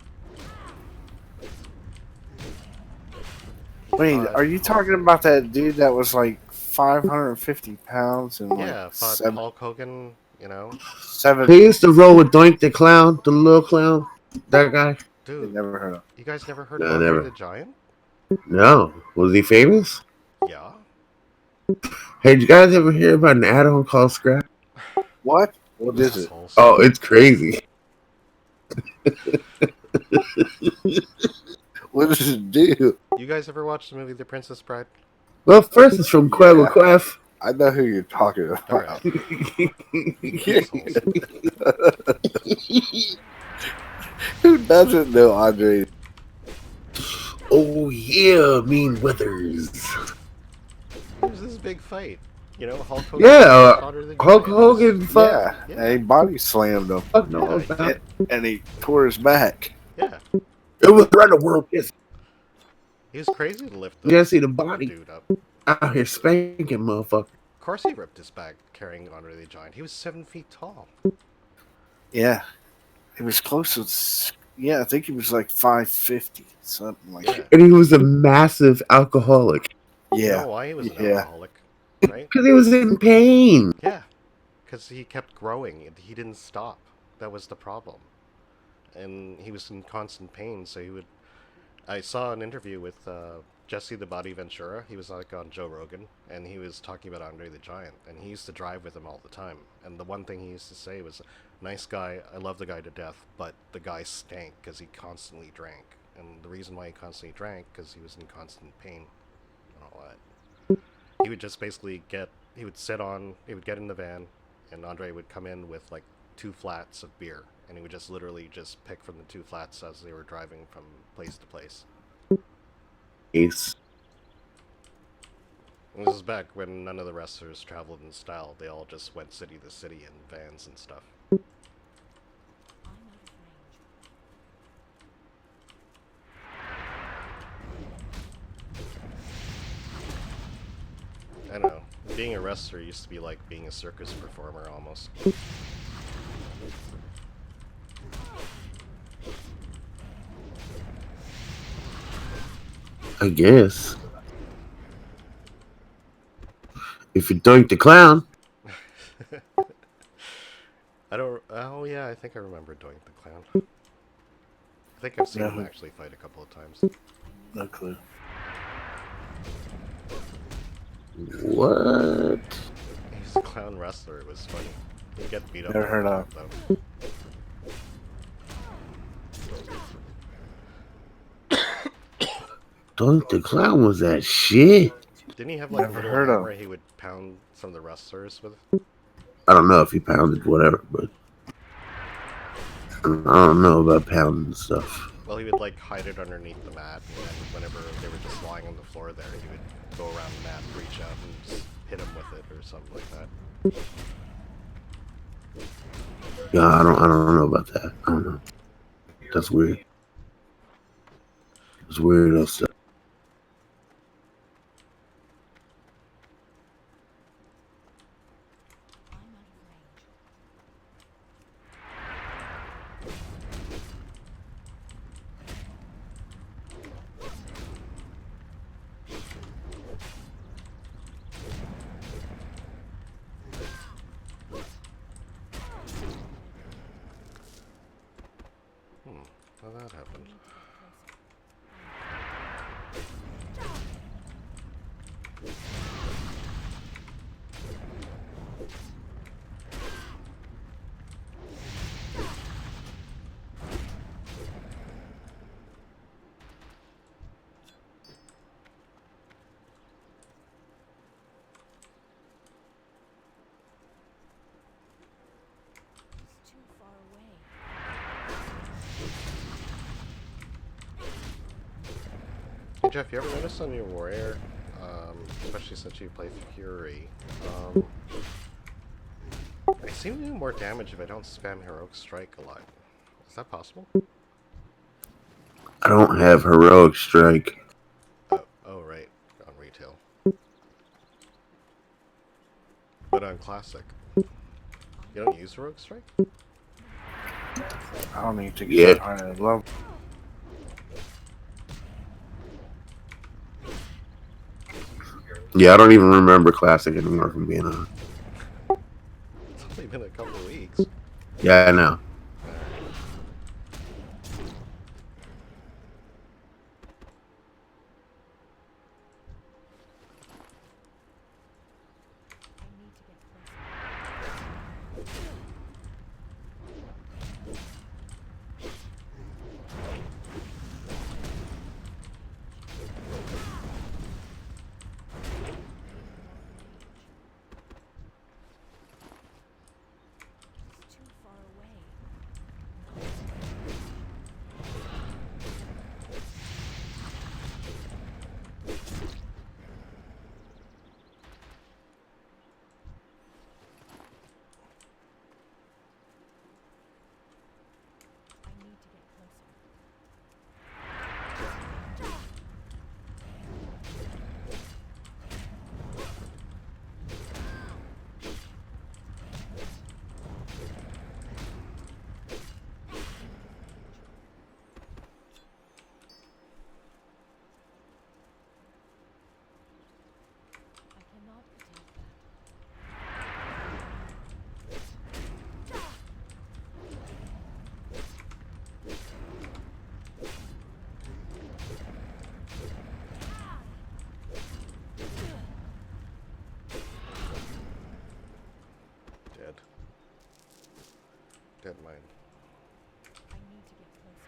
Wait, are you talking about that dude that was like 550 pounds and Yeah, like fought seven, Hulk Hogan, seven? He used to roll with Doink the Clown, the little clown. That guy? I Dude, never heard of. you guys never heard No, of Andre never. the Giant? No. Was he famous? Yeah. Hey, did you guys ever hear about an add-on called Scrap? What? What is it? Assholes. Oh, it's crazy. What does it do? You guys ever watch the movie The Princess Bride? Well, first it's from Quebec. I know who you're talking All about. right. Assholes. Who doesn't know Andre? Oh yeah, Mean Withers. It was this big fight. Hulk Hogan. Yeah, fought Andre the Hulk Giant. Hogan. Yeah, Yeah. and he body slammed him, Fuck no, Yeah, about. and he tore his back. Yeah. It was around the world. Yes. He was crazy to lift the You gotta see the body dude up. out here spanking, motherfucker. Of course he ripped his back carrying Andre the Giant. He was 7 feet tall. Yeah, he was close to. Yeah, I think he was like 550, something like Yeah. that. And he was a massive alcoholic You Yeah, know why he was an Yeah. alcoholic, right? because he was in pain. Yeah. Because he kept growing. He didn't stop. That was the problem. And he was in constant pain, so he would... I saw an interview with Jesse the Body Ventura. He was like on Joe Rogan, and he was talking about Andre the Giant, and he used to drive with him all the time. And the one thing he used to say was, "Nice guy, I love the guy to death, but the guy stank because he constantly drank." And the reason why he constantly drank because he was in constant pain. what? He would just basically he would get in the van, and Andre would come in with like 2 flats of beer, and he would just literally just pick from the 2 flats as they were driving from place to place. Ace. And this is back when none of the wrestlers traveled in style. They all just went city to city in vans and stuff. I'm out of range. I don't know. Being a wrestler used to be like being a circus performer almost. I guess. If you doink the clown. I don't. Oh yeah, I think I remember doing the clown. I think I've seen him Yeah. actually fight a couple of times. No clue. What? He's a clown wrestler. It was funny. He'd get beat up. Never heard a lot, of. though. Doink the clown was that shit? Didn't he have like a Never little heard of. hammer he would pound some of the wrestlers with? I don't know if he pounded whatever, but I don't know about pounding stuff. Well, he would like hide it underneath the mat, and then whenever they were just lying on the floor there, he would go around the mat, reach out, and just hit him with it or something like that. Yeah, I don't know about that. I don't know. That's weird. It's weird stuff. I'm out of range. How that happened? It's too far away. Hey Jeff, you ever notice on your warrior, especially since you play Fury, I seem to do more damage if I don't spam heroic strike a lot. Is that possible? I don't have heroic strike. Oh right, on retail. But on classic, you don't use heroic strike? I don't need to Yeah. get higher level. Yeah, I don't even remember classic anymore, from being honest. It's only been a couple of weeks. Yeah, I know. I need to get closer. It's too far away. I need to get closer. I cannot attack that. Dead. Dead mine. I need to get closer.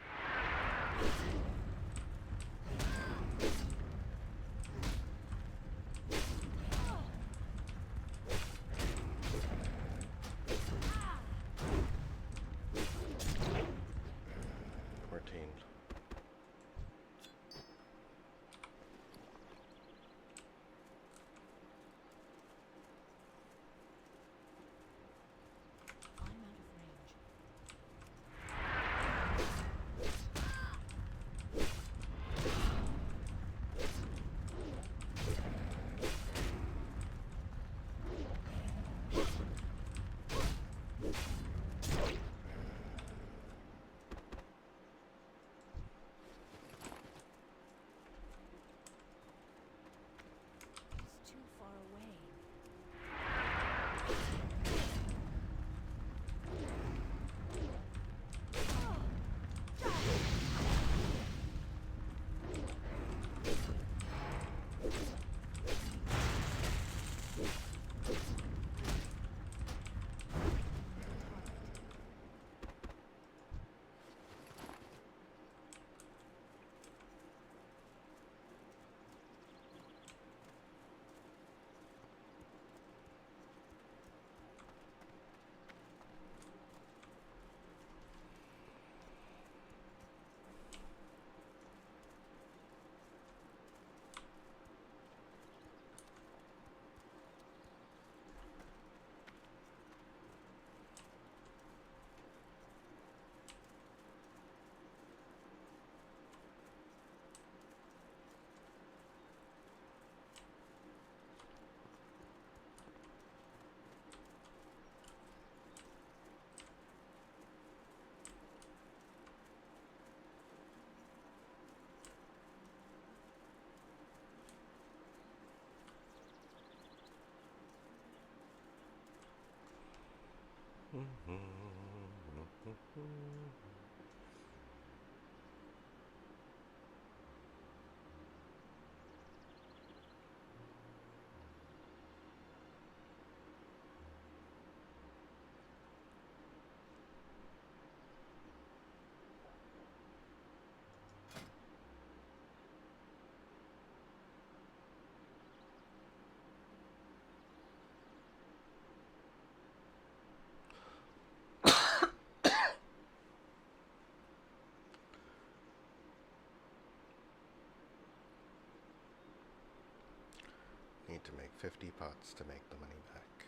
Need to make 50 pots to make the money back.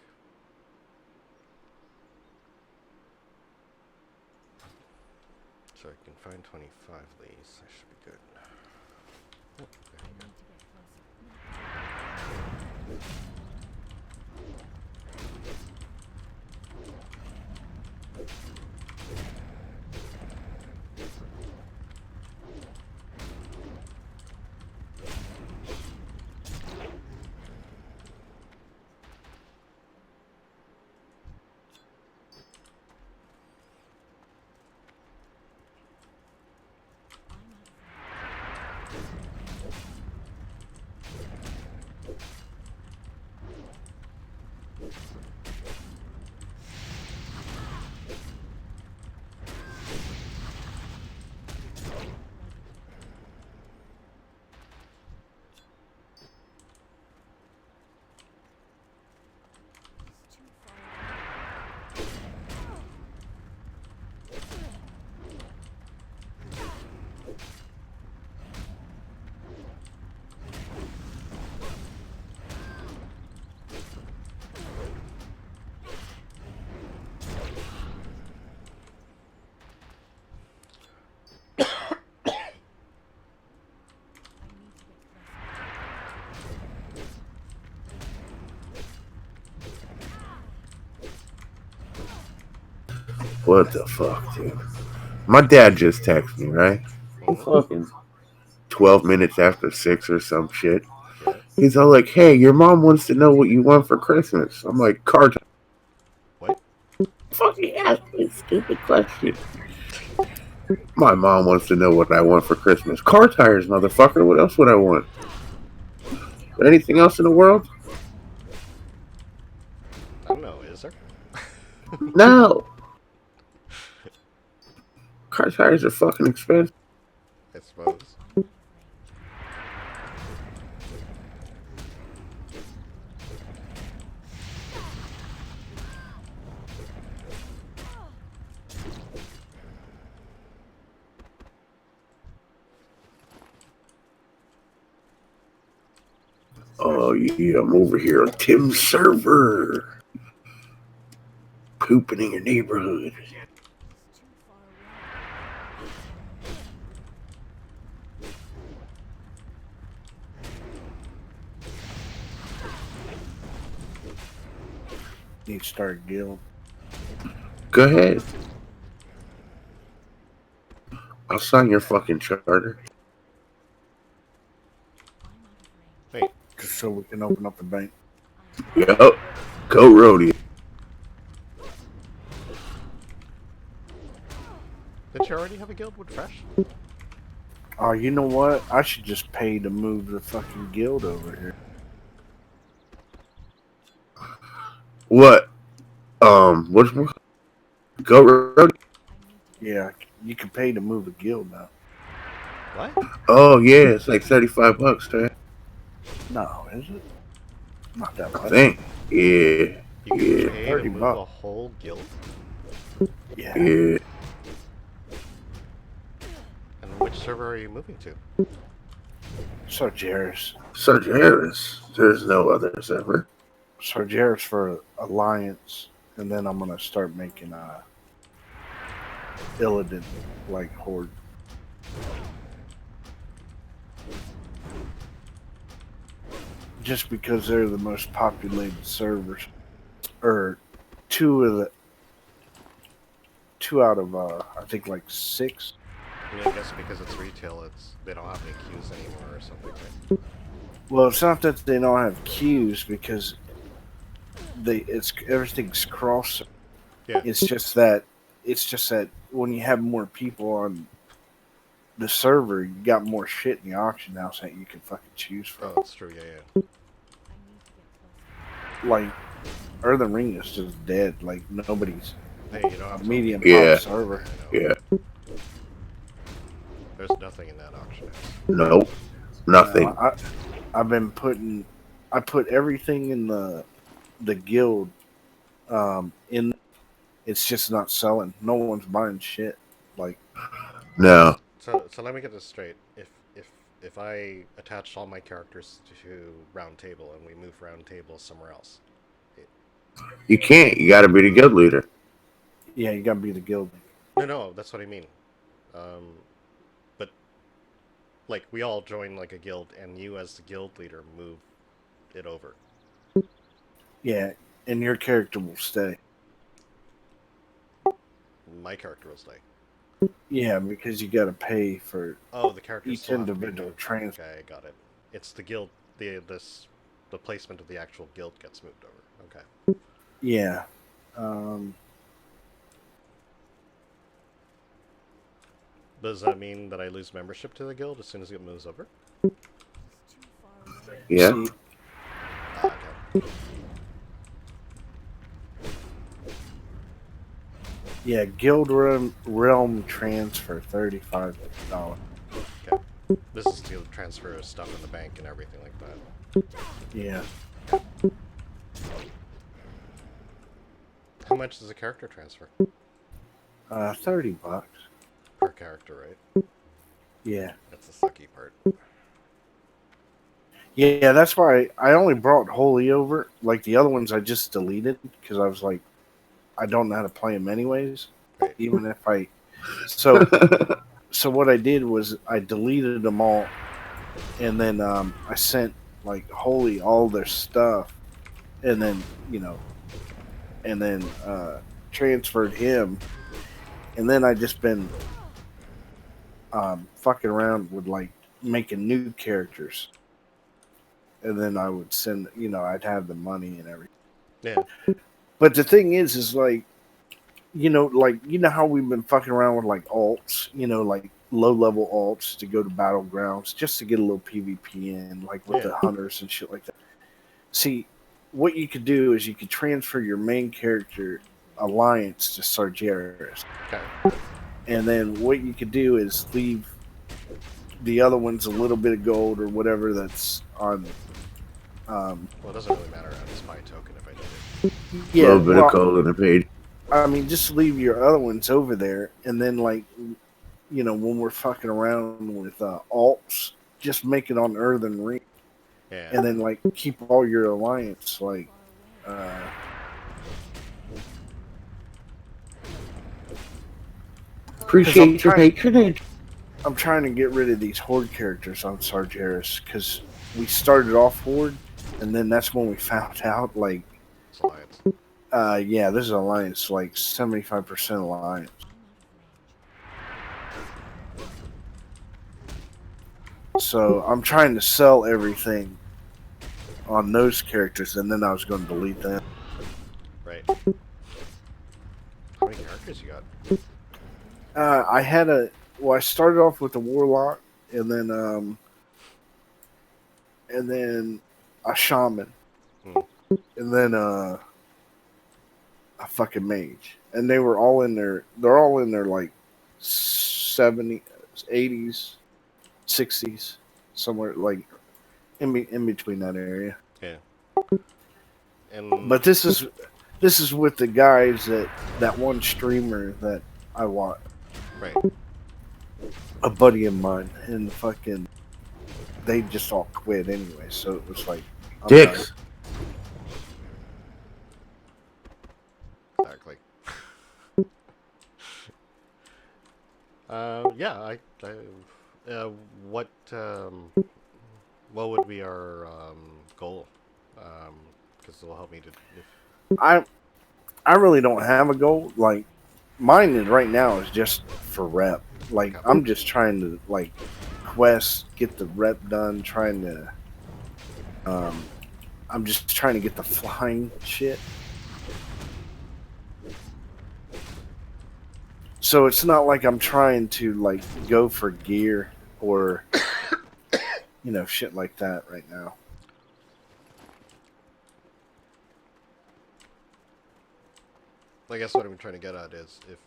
So I can find 25 of these. I should be good. Oh, there I you go. need to get closer. It's too far away. I need to get What the fuck, dude? My dad just texted me, right? Fucking 12 minutes after 6 or some shit. Yeah. He's all like, hey, your mom wants to know what you want for Christmas. I'm like, car tires. What? Fucking ask me a stupid question. My mom wants to know what I want for Christmas. Car tires, motherfucker. What else would I want? Anything else in the world? I don't know, is there? No. Car tires are fucking expensive. I suppose. Oh, yeah, I'm over here on Tim's server. Pooping in your neighborhood. It's too far Need to start a guild. Go ahead. I'll sign your fucking charter. Wait, Just so we can open up a bank. Yep. Go rodeo. did you already have a guild with Fresh? Oh, you know what? I should just pay to move the fucking guild over here. What? What's go rodeo? Yeah, you can pay to move a guild now. What? Oh yeah, it's like $35, right? No, is it? Not that I much. think. Yeah. You can Yeah. pay to 30 move bucks. a whole guild? Yeah. Yeah. And which server are you moving to? Sargeras. Sargeras. There's no other server. Sargeras for Alliance, and then I'm gonna start making Illidan like Horde. Just because they're the most populated servers, or two out of I think like 6. I mean, I guess because it's retail, they don't have any queues anymore or something, right? Well, it's not that they don't have queues because everything's cross. Yeah. It's just that when you have more people on the server, you got more shit in the auction house that you can fucking choose Oh, from. that's true. Yeah, yeah. I need to get closer. Like Earthen Ring is just dead. Like nobody's Hey, you don't a have to. medium Yeah. pop server. I know. Yeah. There's nothing in that auction house. Nope. No, Nothing. I've been I put everything in the guild in. It's just not selling. No one's buying shit. Like No. So let me get this straight. If I attach all my characters to Round Table and we move Round Table somewhere else, You can't. You got to be the guild leader. yeah, you gotta be the guild. no, that's what I mean. But like we all join like a guild, and you as the guild leader move it over. Yeah, and your character will stay. My character will stay. Yeah, because you gotta pay for Oh, the characters each still have to be individual moved. transfer. Okay, got it. It's the guild. The placement of the actual guild gets moved over. Okay. Yeah. Does that mean that I lose membership to the guild as soon as it moves over? Too far away. Yeah. See, Ah, okay. yeah, Guild Realm transfer $35. Okay. This is to transfer stuff in the bank and everything like that. Yeah. How much does a character transfer? $30. Per character, right? Yeah. That's the sucky part. Yeah, that's why I only brought Holy over. Like the other ones I just deleted because I was like, I don't know how to play them anyways. Right. Even if I so what I did was I deleted them all, and then I sent like Holy all their stuff, and then transferred him, and then I just been fucking around with like making new characters, and then I would send I'd have the money and everything. Yeah. But the thing is like how we've been fucking around with like alts, like low level alts to go to battlegrounds just to get a little PvP in, like with the hunters and shit like that. See, what you could do is you could transfer your main character alliance to Sargeras, Okay. and then what you could do is leave the other ones a little bit of gold or whatever that's on. Well, it doesn't really matter. I'll just buy a token if I need it. Yeah, A little bit of gold in the page. I mean, just leave your other ones over there, and then like, when we're fucking around with alts, just make it on Earthen Ring, Yeah. and then like keep all your alliance like. Appreciate your patronage. I'm trying to get rid of these horde characters on Sargeras because we started off horde, and then that's when we found out like, It's Alliance. yeah, this is alliance like 75% alliance. So I'm trying to sell everything on those characters, and then I was going to delete them. Right. How many characters you got? I started off with a warlock, and then a shaman, and then a fucking mage, and they're all in their like 70s, 80s, 60s, somewhere like in between that area. Yeah. And But this is with the guys that one streamer that I want, right. a buddy of mine, and fucking they just all quit anyway. So it was like I'm Dicks. Exactly. Yeah. What would be our goal? Because it'll help me to. I really don't have a goal. Like mine is right now is just for rep. Like I'm just trying to like quest, get the rep done. Trying to, I'm just trying to get the flying shit. So it's not like I'm trying to like go for gear or shit like that right now. I guess what I'm trying to get at is if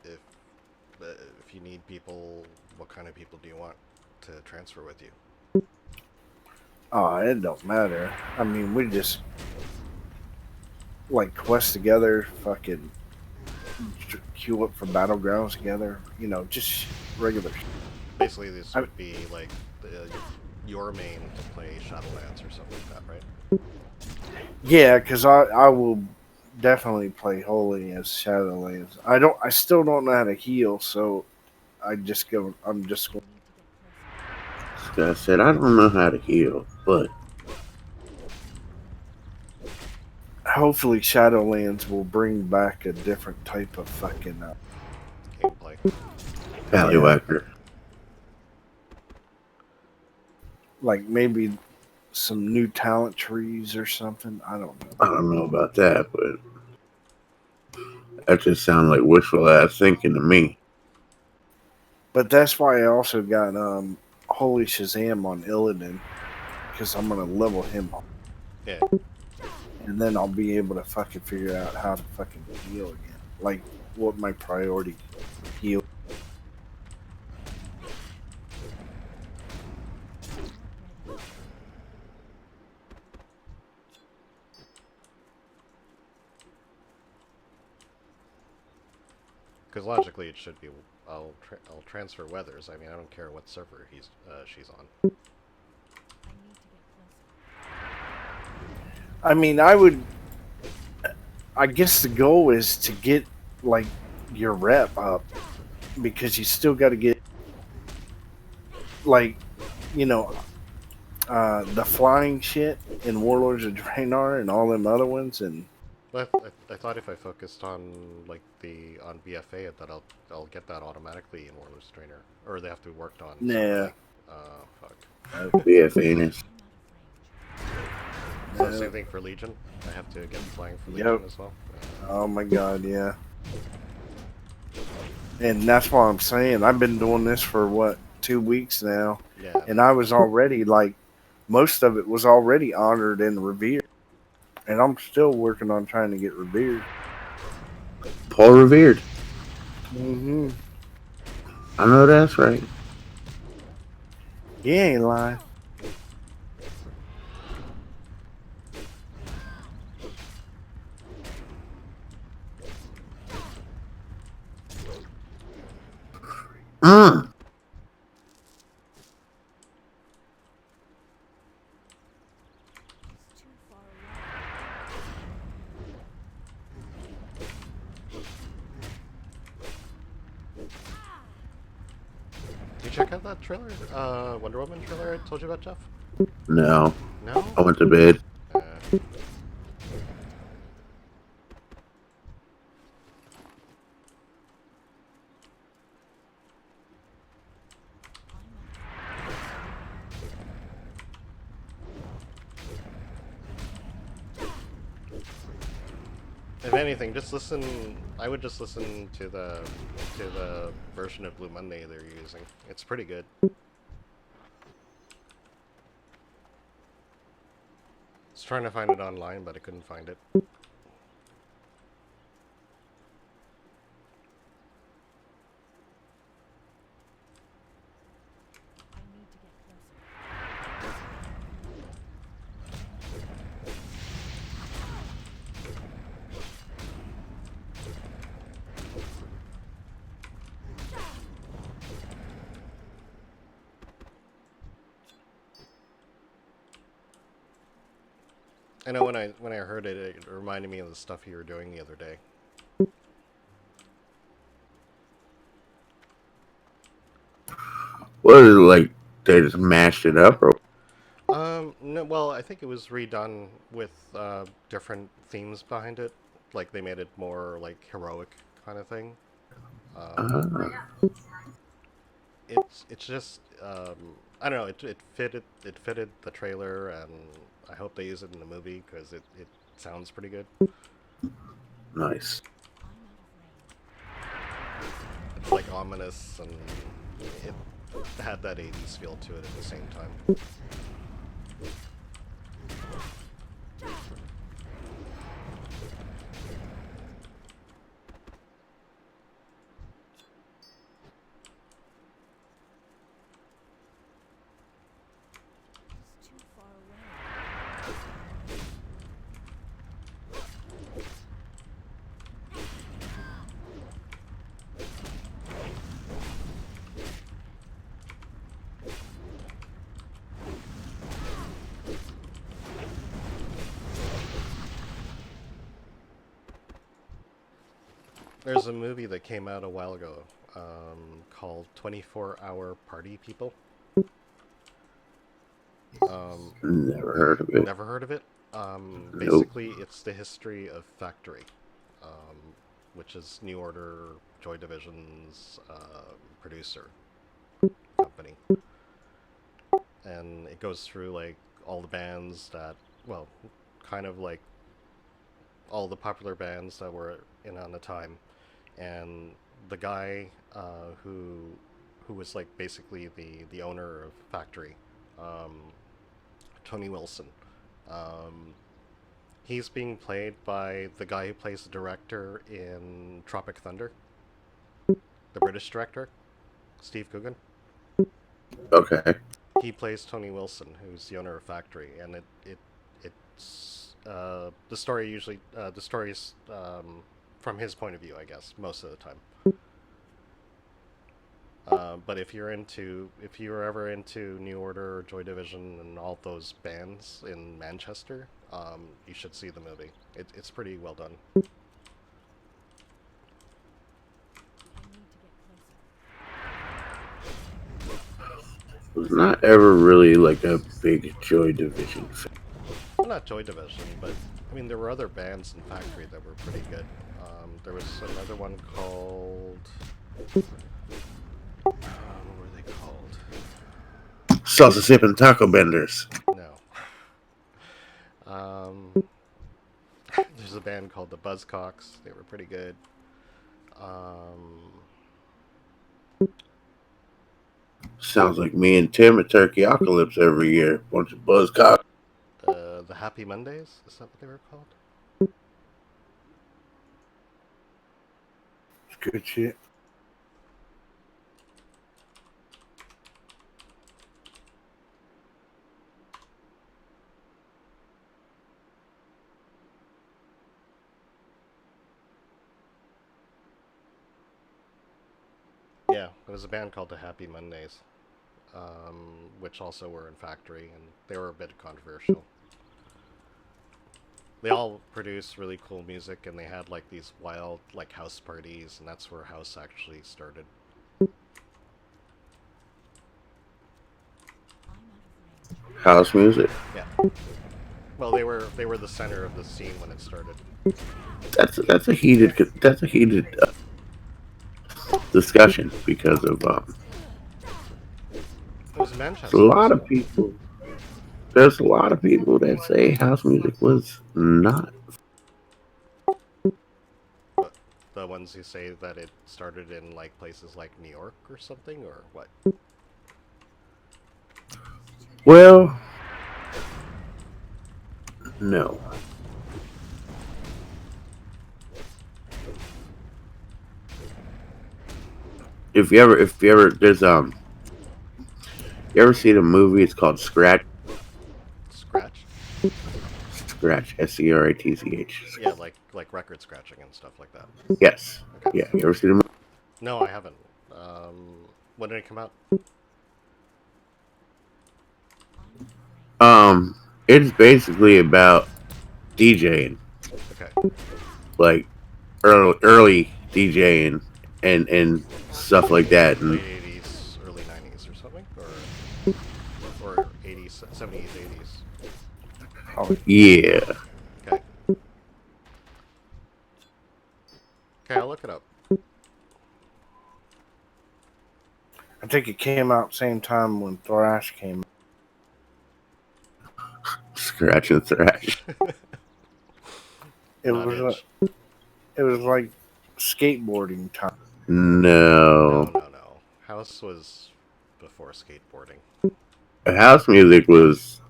if you need people, what kind of people do you want to transfer with you? Oh, it don't matter. I mean, we just like quest together, fucking queue up for battlegrounds together. Just regular. Basically, this I, would be like your main to play Shadowlands or something like that, right? yeah, because I will definitely play Holy as Shadowlands. I still don't know how to heal, so I'm just going. I need to get closer. Like I said, I don't know how to heal, but Hopefully, Shadowlands will bring back a different type of fucking Gameplay. yeah, Pallywhacker. like maybe some new talent trees or something. I don't know. I don't know about that, but that just sounds like wishful ass thinking to me. But that's why I also got Holy Shazam on Illidan because I'm gonna level him up, Yeah. and then I'll be able to fucking figure out how to fucking heal again. Like what my priority heal. Not ready. Because logically, it should be. I'll transfer Weathers. I mean, I don't care what server she's on. I need to get closer. I mean, I guess the goal is to get like your rep up because you still got to get like you know the flying shit in Warlords of Draenor and all them other ones, and But I thought if I focused on like on BFA, that I'll get that automatically in Warlords Trainer, or they have to be worked on nah, separately. Fuck. BF Anus. I'm out of range. So nah. same thing for Legion. I have to get flying for Yep. Legion as well. Oh my god, yeah. And that's what I'm saying. I've been doing this for what 2 weeks now, Yeah. and I was already like, most of it was already honored and revered, and I'm still working on trying to get revered. Paul Revered. Mm-hmm. I know that's right. You ain't lying. Mm. It's too far away. Did you check out that trailer? Wonder Woman trailer I told you about, Jeff? No, No. I went to bed. Uh, If anything, just listen. I would just listen to the version of Blue Monday they're using. It's pretty good. I was trying to find it online, but I couldn't find it. I need to get closer. I know when I heard it, it reminded me of the stuff you were doing the other day. What is it like? They just mashed it up, or No, well, I think it was redone with different themes behind it. Like they made it more like heroic kind of thing. Um, uh, it's just I don't know. It fitted the trailer, and I hope they use it in the movie because it sounds pretty good. nice. I'm out of range. like ominous, and it had that 80s feel to it at the same time. It's too far away. There's a movie that came out a while ago called 24-Hour Party People. Never heard of it. Never heard of it? Nope. Basically, it's the history of Factory, which is New Order, Joy Division's producer company. And it goes through, like, all the bands that, well, kind of like all the popular bands that were in on the time. And the guy who was, like, basically the owner of Factory, Tony Wilson. He's being played by the guy who plays the director in Tropic Thunder, the British director, Steve Coogan. Okay. He plays Tony Wilson, who's the owner of Factory, and it's the story usually the story's from his point of view, I guess, most of the time. But if you're ever into New Order or Joy Division and all those bands in Manchester, you should see the movie. It's pretty well done. I need to get closer. Was not ever really like a big Joy Division fan. Well, not Joy Division, but I mean there were other bands in Factory that were pretty good. There was another one called what were they called? Salsa sipping taco benders. No. There's a band called the Buzzcocks. They were pretty good. Sounds like me and Tim at Turkey Apocalypse every year. Bunch of buzzcocks. The Happy Mondays? Is that what they were called? It's good shit. Yeah, there was a band called the Happy Mondays, which also were in Factory, and they were a bit controversial. They all produced really cool music, and they had like these wild like house parties, and that's where house actually started. I'm out of range. House music. Yeah. Well, they were the center of the scene when it started. That's a heated discussion because of It was Manchester. a lot of people. There's a lot of people that say house music was not. But the ones who say that it started in like places like New York or something, or what? Well, no. If you ever, there's you ever seen a movie? It's called Scratch. Scratch? Scratch. SCRATCH. Yeah, like record scratching and stuff like that. Yes. Okay. Yeah. You ever seen a movie? No, I haven't. When did it come out? It's basically about DJing, Okay. like early DJing and stuff like that. And Late 80s, early 90s or something? Or 80s, 70s, 80s. Oh, yeah, Okay. Okay, I'll look it up. I think it came out same time when Thrash came. Scratch and thrash. It Not was itch. it was like skateboarding time. No, No. no, no. House was before skateboarding. House music was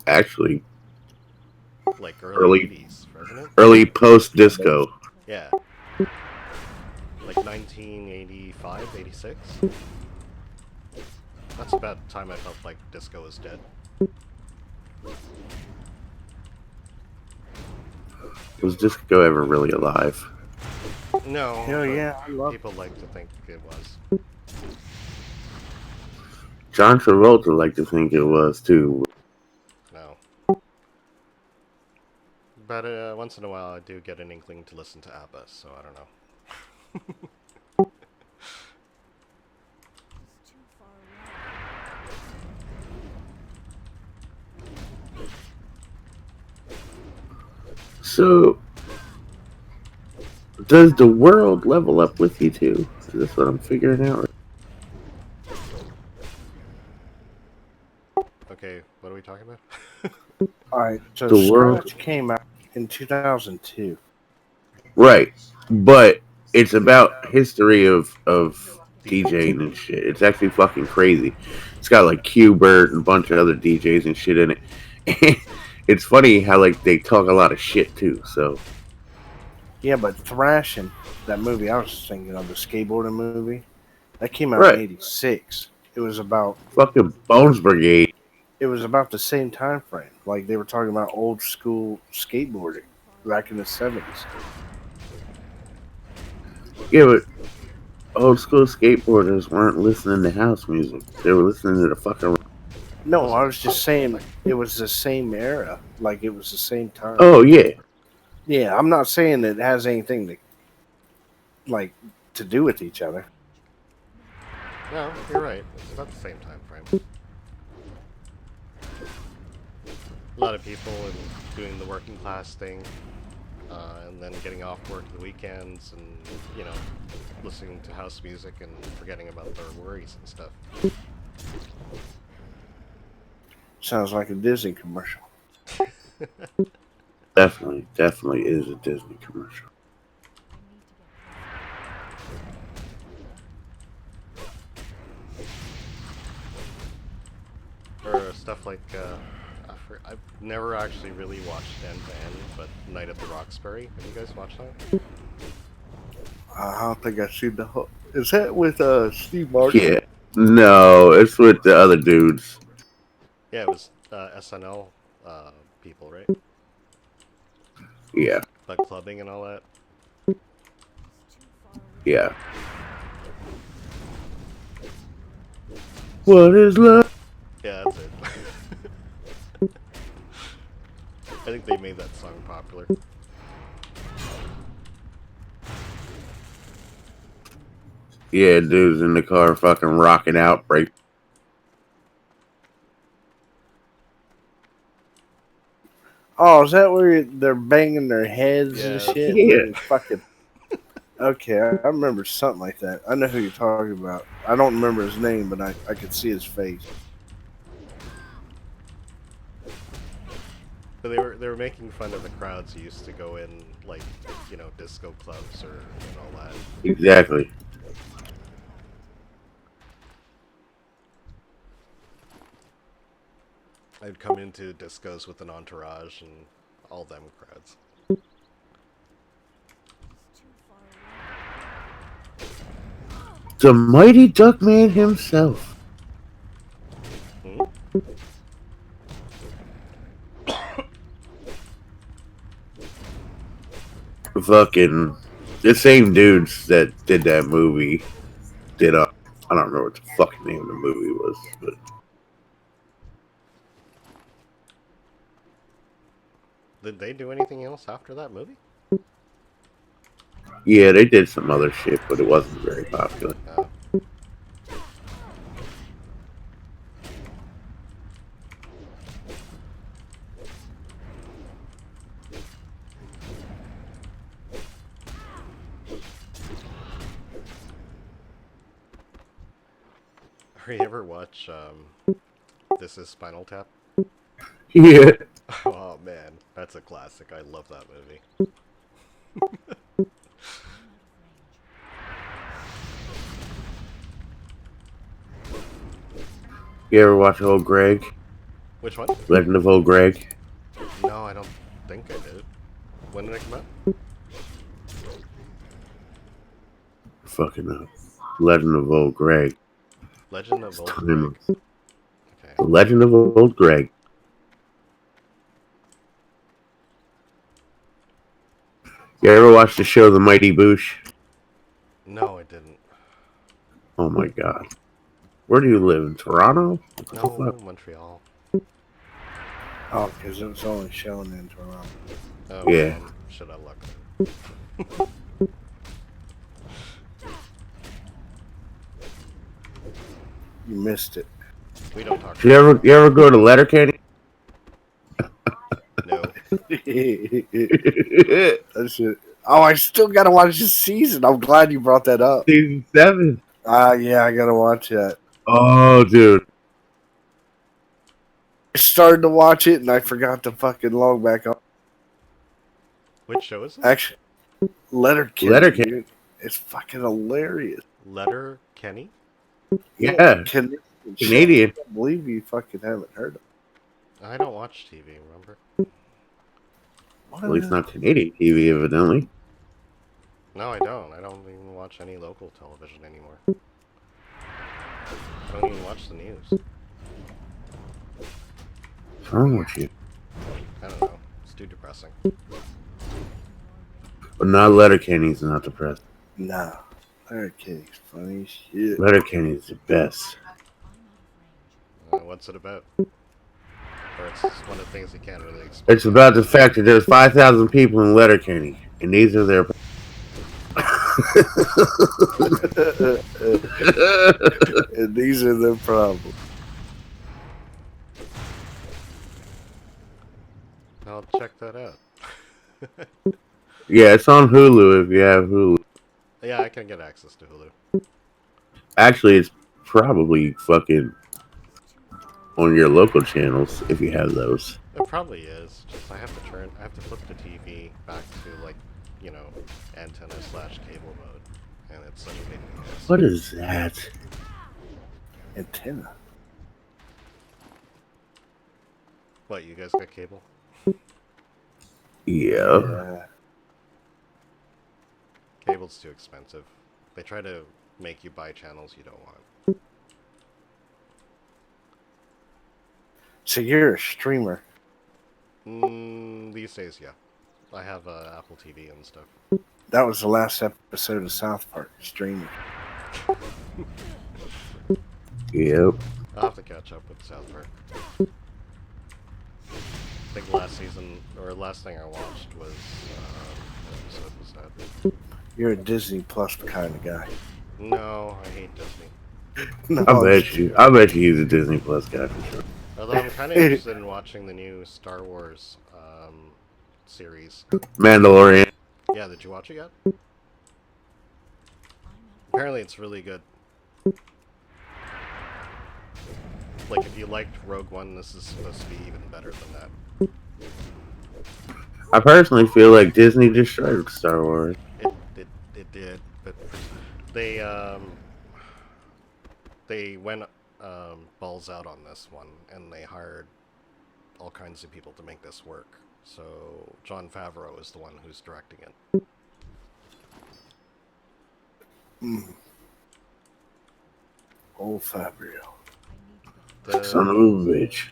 actually Like early early 80s, wasn't it? early post disco. Yeah. Like 1985, 86? That's about the time I felt like disco was dead. Was disco ever really alive? No, Hell but yeah, I love people like to think it was. John Travolta liked to think it was too. No. But once in a while I do get an inkling to listen to ABBA, so I don't know. It's too far away. So, does the world level up with you too? Is this what I'm figuring out? Okay, what are we talking about? All right, so The world, Scratch came out in 2002. right? But it's about history of DJing and shit. It's actually fucking crazy. It's got like Q-Bert and a bunch of other DJs and shit in it. It's funny how like they talk a lot of shit too. So Yeah, but Thrashing, that movie I was thinking of, the skateboarding movie, that came out in right, '86. It was about fucking Bones Brigade. the same time frame. Like they were talking about old school skateboarding back in the '70s. Yeah, but old school skateboarders weren't listening to house music. They were listening to the fucking. No, I was just saying it was the same era. Like it was the same time. Oh yeah, Yeah, I'm not saying it has anything to like to do with each other. No, you're right. It's about the same time frame. A lot of people and doing the working class thing, and then getting off work the weekends, and you know, listening to house music and forgetting about their worries and stuff. Sounds like a Disney commercial. definitely is a Disney commercial. I need to get Or stuff like I've never actually really watched End to End, but Night at the Roxbury. Have you guys watched that? I don't think I've seen the whole. Is that with Steve Martin? Yeah, no, it's with the other dudes. Yeah, it was SNL people, right? Yeah, Like clubbing and all that. it's too far away. yeah. What is love? Yeah, that's it. I think they made that song popular. Yeah, dudes in the car fucking rocking out, break. Oh, is that where they're banging their heads Yeah, and that's shit? Yeah. And fucking. Okay, I remember something like that. I know who you're talking about. I don't remember his name, but I could see his face. But they were making fun of the crowds who used to go in like, you know, disco clubs or and all that. Exactly. I'd come into discos with an entourage and all them crowds. It's too far away. The mighty Duckman himself. Hmm? Fucking the same dudes that did that movie did I don't remember what the fucking name of the movie was, but Did they do anything else after that movie? yeah, they did some other shit, but it wasn't very popular. Or you ever watch This Is Spinal Tap? Yeah. Oh man, that's a classic. I love that movie. I'm out of range. You ever watch Old Greg? Which one? Legend of Old Greg? No, I don't think I did. When did it come out? Fucking up. Legend of Old Greg. Legend of It's Old timeless. Greg. Okay. The Legend of Old Greg. You ever watch the show The Mighty Boosh? No, I didn't. Oh my god. Where do you live? In Toronto? What the No, fuck? Montreal. Oh, because it was only shown in Toronto. Oh, Yeah. well, should I look? You missed it. We don't talk. You ever go to Letterkenny? No. That shit. Oh, I still gotta watch this season. I'm glad you brought that up. Season 7. Yeah, I gotta watch that. Oh, dude. I started to watch it and I forgot to fucking log back on. Which show is it? Actually, Letterkenny. Letterkenny. Dude. It's fucking hilarious. Letter Kenny? Yeah. Canadian. Canadian. I can't believe you fucking haven't heard of I don't watch TV, remember? it. At least not Canadian TV, evidently. No, I don't. I don't even watch any local television anymore. I don't even watch the news. What's wrong with you? I don't know. It's too depressing. But not Letterkenny's not depressed. Nah. Letterkenny's funny as shit. Letterkenny's the best. What's it about? Or it's just one of the things you can't really explain. It's about the fact that there's 5,000 people in Letterkenny, and these are their. And these are the problems. I'll check that out. Yeah, it's on Hulu if you have Hulu. Yeah, I can get access to Hulu. Actually, it's probably fucking on your local channels if you have those. It probably is. Just I have to flip the TV back to like, you know, antenna/cable mode, and it's such a pain in the ass. What is that? Antenna. What, you guys got cable? Yeah. Cable's too expensive. They try to make you buy channels you don't want. So you're a streamer. These days, yeah. I have Apple TV and stuff. That was the last episode of South Park. Streamer. Yep. I'll have to catch up with South Park. I think last season, or last thing I watched was, what episode was that? You're a Disney Plus kind of guy. No, I hate Disney. No, I bet you he's a Disney Plus guy for sure. Although I'm kind of interested in watching the new Star Wars series. Mandalorian. Yeah, did you watch it yet? Apparently it's really good. Like, if you liked Rogue One, this is supposed to be even better than that. I personally feel like Disney destroyed Star Wars. It did, but they went balls out on this one, and they hired all kinds of people to make this work. So Jon Favreau is the one who's directing it. Old Fabio. Son of a bitch.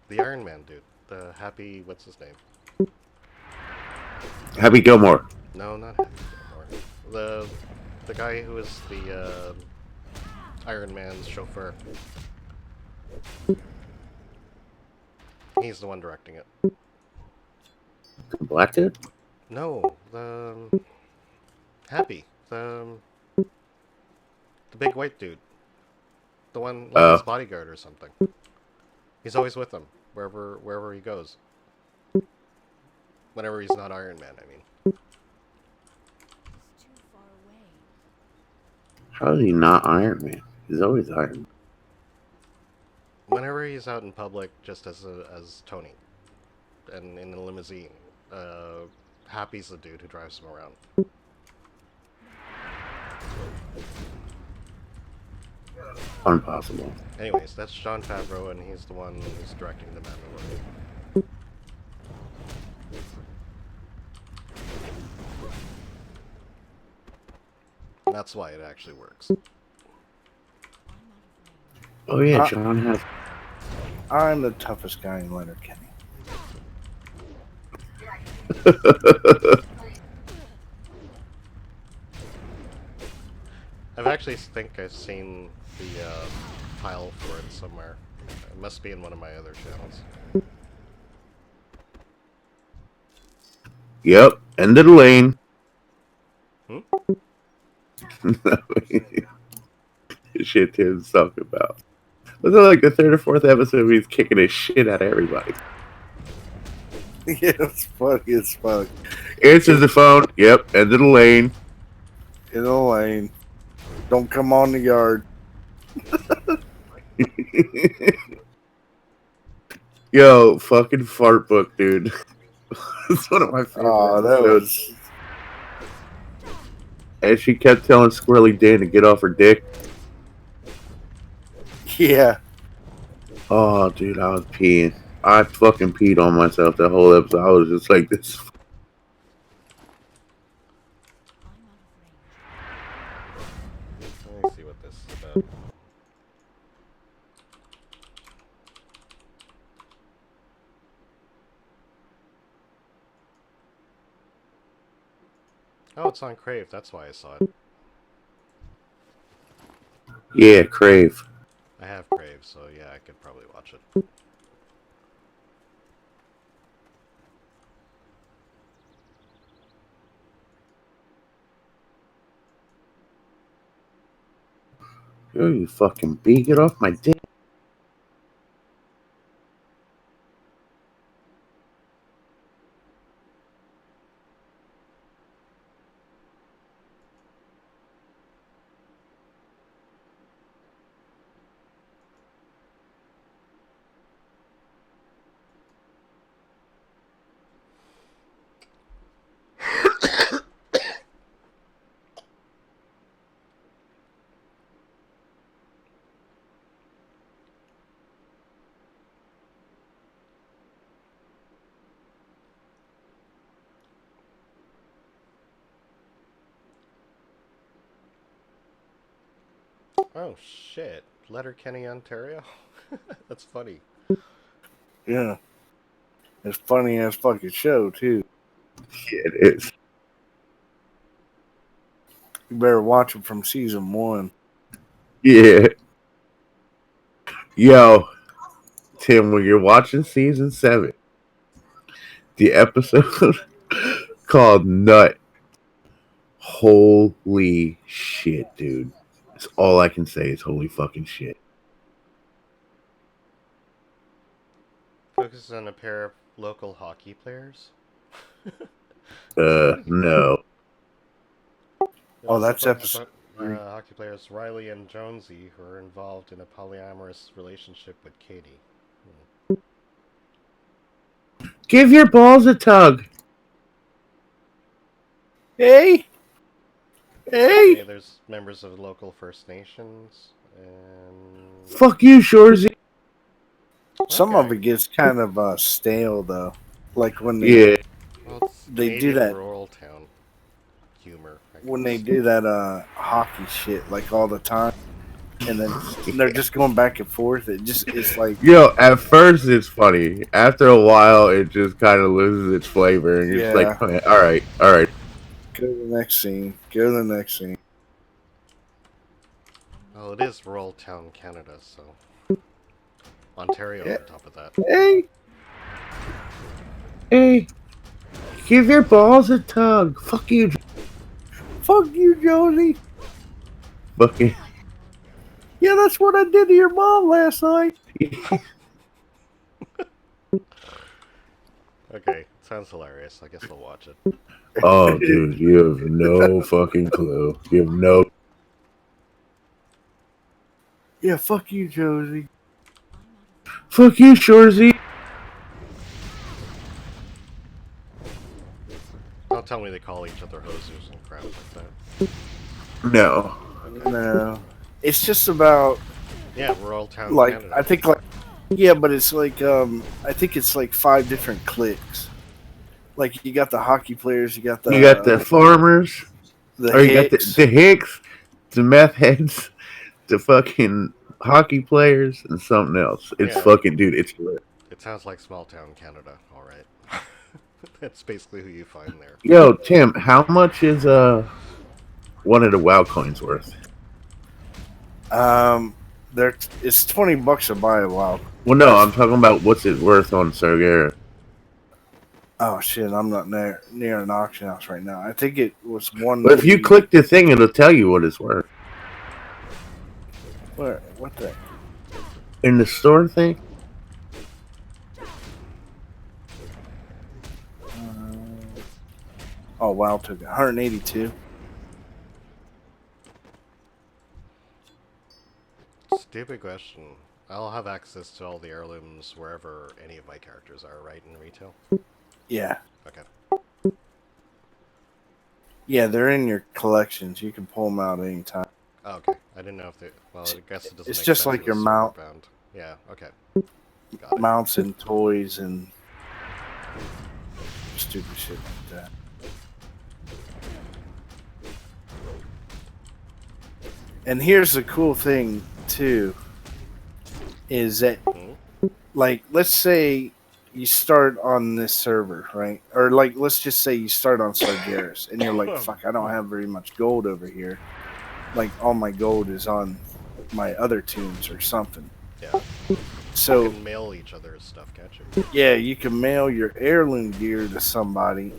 The Iron Man dude, the Happy, what's his name? Happy Gilmore. No, not Happy Gilmore. The guy who is the Iron Man's chauffeur. He's the one directing it. The black dude? No, the Happy, the big white dude, the one like his bodyguard or something. He's always with him wherever he goes. Whenever he's not Iron Man, I mean. It's too far away. How is he not Iron Man? He's always Iron Man. Whenever he's out in public, just as Tony, and in a limousine, Happy's the dude who drives him around. Impossible. Anyways, that's Jon Favreau, and he's the one who's directing The Mandalorian. And that's why it actually works. Oh yeah, John has. I'm the toughest guy in Letterkenny. I've actually think I've seen the file for it somewhere. It must be in one of my other channels. Yep, end of the lane. Hmm? Shit Tim's talking about. Was it like the third or fourth episode where he's kicking his shit out of everybody? Yeah, it's funny as fuck. Answers the phone. Yep, end of the lane. In the lane. Don't come on the yard. Yo, fucking fart book, dude. It's one of my favorite. Oh, that episodes. was. And she kept telling Squirrely Dan to get off her dick. Yeah. Oh, dude, I was peeing. I fucking peed on myself that whole episode. I was just like this. Let me see what this is about. Oh, it's on Crave. That's why I saw it. Yeah, Crave. I have Crave, so yeah, I could probably watch it. Yo, you fucking bee, get off my dick. Oh shit, Letterkenny, Ontario. That's funny. Yeah. It's funny as fucking show, too. Yeah, it is. You better watch it from season 1. Yeah. Yo, Tim, when you're watching season 7, the episode called Nut. Holy shit, dude. That's all I can say is holy fucking shit. Focuses on a pair of local hockey players. No. Oh, that's episode. episode. Hockey players Riley and Jonesy, who are involved in a polyamorous relationship with Katie. Give your balls a tug. Hey! Okay, Hey! there's members of local First Nations and Fuck you, Shorzy. Some Okay. of it gets kind of stale, though. Like when they, Yeah. Well, it's They do Canadian that- rural town humor. I when they guess. do that hockey shit, like, all the time. And then they're just going back and forth. It's like, Yo, at first it's funny. After a while, it just kind of loses its flavor, and you're just like, Yeah. all right. go to the next scene. Go to the next scene. Well, it is rural town Canada, so Ontario Yeah. on top of that. Hey, give your balls a tug. Fuck you, Fuck you, Josie. fucking. Yeah, that's what I did to your mom last night. Okay, sounds hilarious. I guess I'll watch it. Oh, dude, you have no fucking clue. You have no. Yeah, fuck you, Josie. Fuck you, Shorzy. Don't tell me they call each other hosers and crap like that. No. No. It's just about Yeah, Royal Town, like Canada. I think like yeah, but it's like I think it's like 5 different cliques. Like you got the hockey players, you got You got the farmers, the or you got Hicks. the Hicks, the meth heads, the fucking hockey players, and something else. It's Yeah. fucking dude. It's lit. It sounds like small town Canada. All right. That's basically who you find there. Yo, Tim, how much is one of the WoW coins worth? Um, there it's $20 to buy a wild. Well, no, That's I'm talking about what's it worth on Sargeras. oh shit! I'm not near an auction house right now. I think it was But if you 190. click the thing, it'll tell you what it's worth Where? What the? in the store thing. Oh wow, took 182. Stupid question. I'll have access to all the heirlooms wherever any of my characters are, right, in retail? Yeah, Okay. yeah, they're in your collections. You can pull them out anytime. Oh, okay. I didn't know if they... Well, I guess it doesn't It's make just sense like if your it's mount, server-bound. Yeah, okay. Got it. mounts and toys and stupid shit like that. And here's the cool thing too, is that like let's say you start on this server, right? Or like let's just say you start on Sargeras and you're like, fuck, I don't have very much gold over here. Like all my gold is on my other tunes or something. Yeah. So You can mail each other's stuff, can't you? yeah, you can mail your heirloom gear to somebody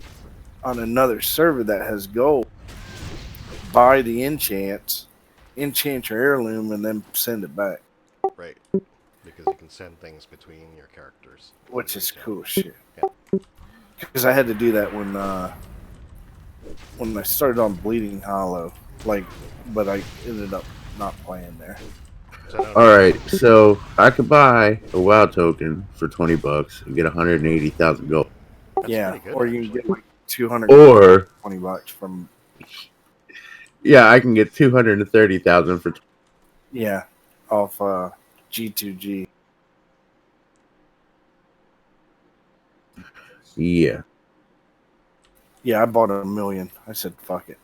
on another server that has gold. Buy the enchant your heirloom, and then send it back. Right. Because you can send things between your characters. in Which is retail. cool shit. Yeah. Because I had to do that when I started on Bleeding Hollow, like, but I ended up not playing there. So no, All right, so I could buy a WoW token for $20 and get 180,000 gold, that's yeah, pretty good, or you can actually. get like $220 or from yeah, I can get 230,000 for. yeah, off G2G. Yeah, Yeah, I bought 1,000,000. I said fuck it.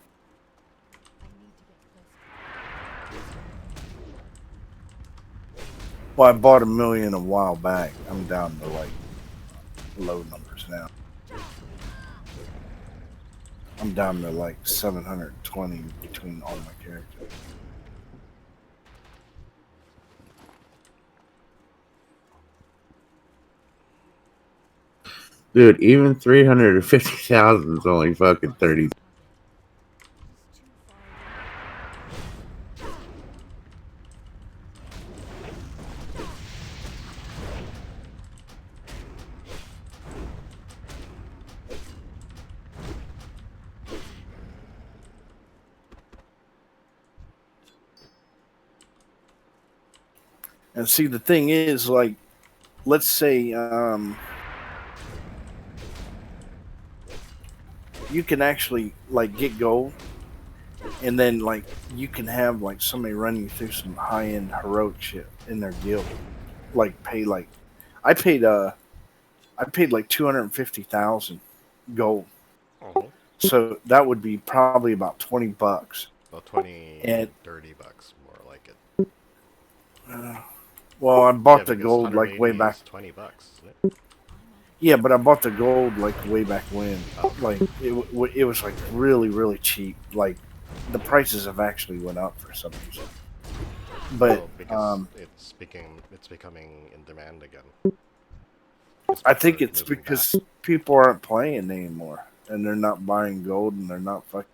I need to get closer. Well, I bought 1,000,000 a while back. I'm down to like low numbers now. I'm down to like 720 between all my characters. dude, even 350,000 is only fucking 30. It's too far away. And see, the thing is, like, let's say you can actually like get gold, and then like you can have like somebody run you through some high end heroic shit in their guild. Like pay like I paid like 250,000 gold. Uh-huh. So that would be probably about $20. Well, 20, And 30 bucks, more like it. Well, I bought Yeah, the because gold like way 180 back. is 20 bucks, isn't it? Yeah, but I bought the gold like way back when. Oh. Like it was like really cheap. Like the prices have actually went up for some reason. But Well, because it's becoming in demand again. I think People are it's moving because back. people aren't playing anymore, and they're not buying gold, and they're not fucking.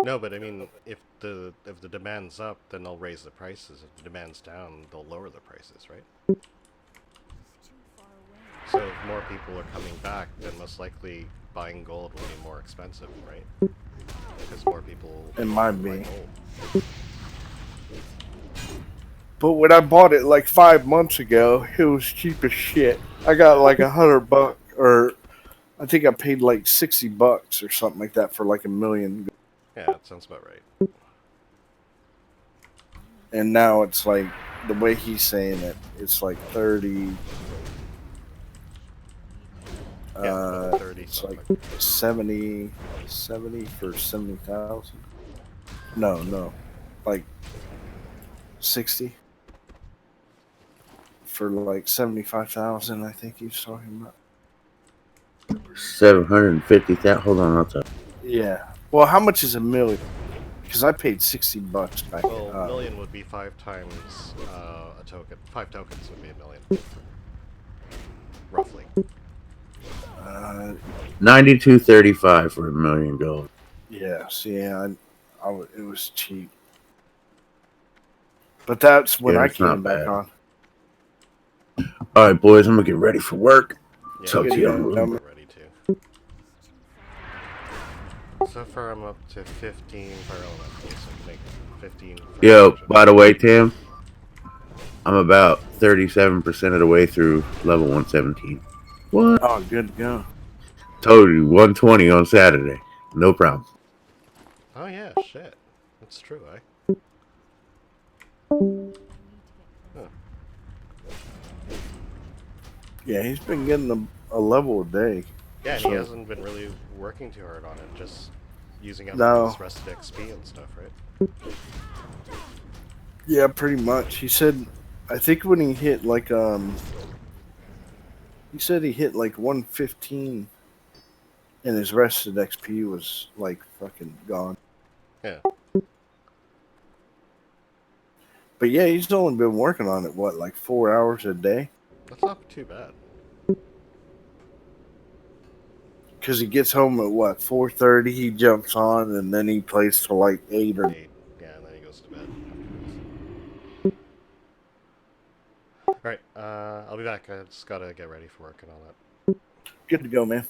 No, but I mean, if the demand's up, then they'll raise the prices. If the demand's down, they'll lower the prices, right? It's too far away. So if more people are coming back, then most likely buying gold will be more expensive, right? Because more people It might buy be. gold. But when I bought it like 5 months ago, it was cheap as shit. I got like $100, or I think I paid like $60 or something like that for like 1,000,000. Yeah, that sounds about right. and now it's like the way he's saying it, it's like 30. Yeah, it's about 30 It's something. like 70, 70 for 70,000. No, like 60 for like 75,000. I think he's talking about. 750,000. Hold on, I'll tell Yeah. Well, how much is a million? Because I paid $60 back. Well, million would be 5 times a token. 5 tokens would be a million. Roughly. Uh, 92.35 for a million gold. yeah. See, it was cheap. But that's when Yeah, I it's not came back bad. on. All right, boys, I'm gonna get ready for work. Yeah, Talk to Good you in a to little go. bit. we're ready to. So far, I'm up to 15 fire elementals, so I can make 15. Yo, fire by the way, Tim, I'm about 37% of the way through level 117. What? Oh, good to go. Told you, 120 on Saturday. No problem. Oh yeah, shit. That's true, eh? Huh. Yeah, he's been getting a level a day. Yeah, and So- he hasn't been really working too hard on it, just using up No. his rested XP and stuff, right? Yeah, pretty much. He said, I think when he hit like he said he hit like 115, and his rested XP was like fucking gone. Yeah. But yeah, he's only been working on it what, like 4 hours a day? That's not too bad. Because he gets home at what, 4:30? He jumps on, and then he plays till like 8 or. 8. Yeah, and then he goes to bed afterwards. Alright, I'll be back. I just gotta get ready for work and all that. Good to go, man.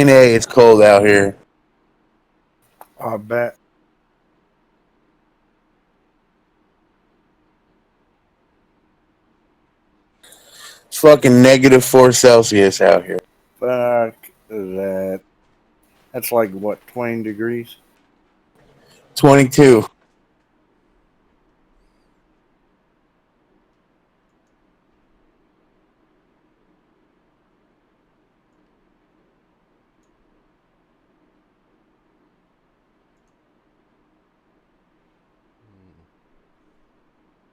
it's cold out here. I bet. It's fucking -4 Celsius out here. Fuck that. That's like what, 20 degrees? 22.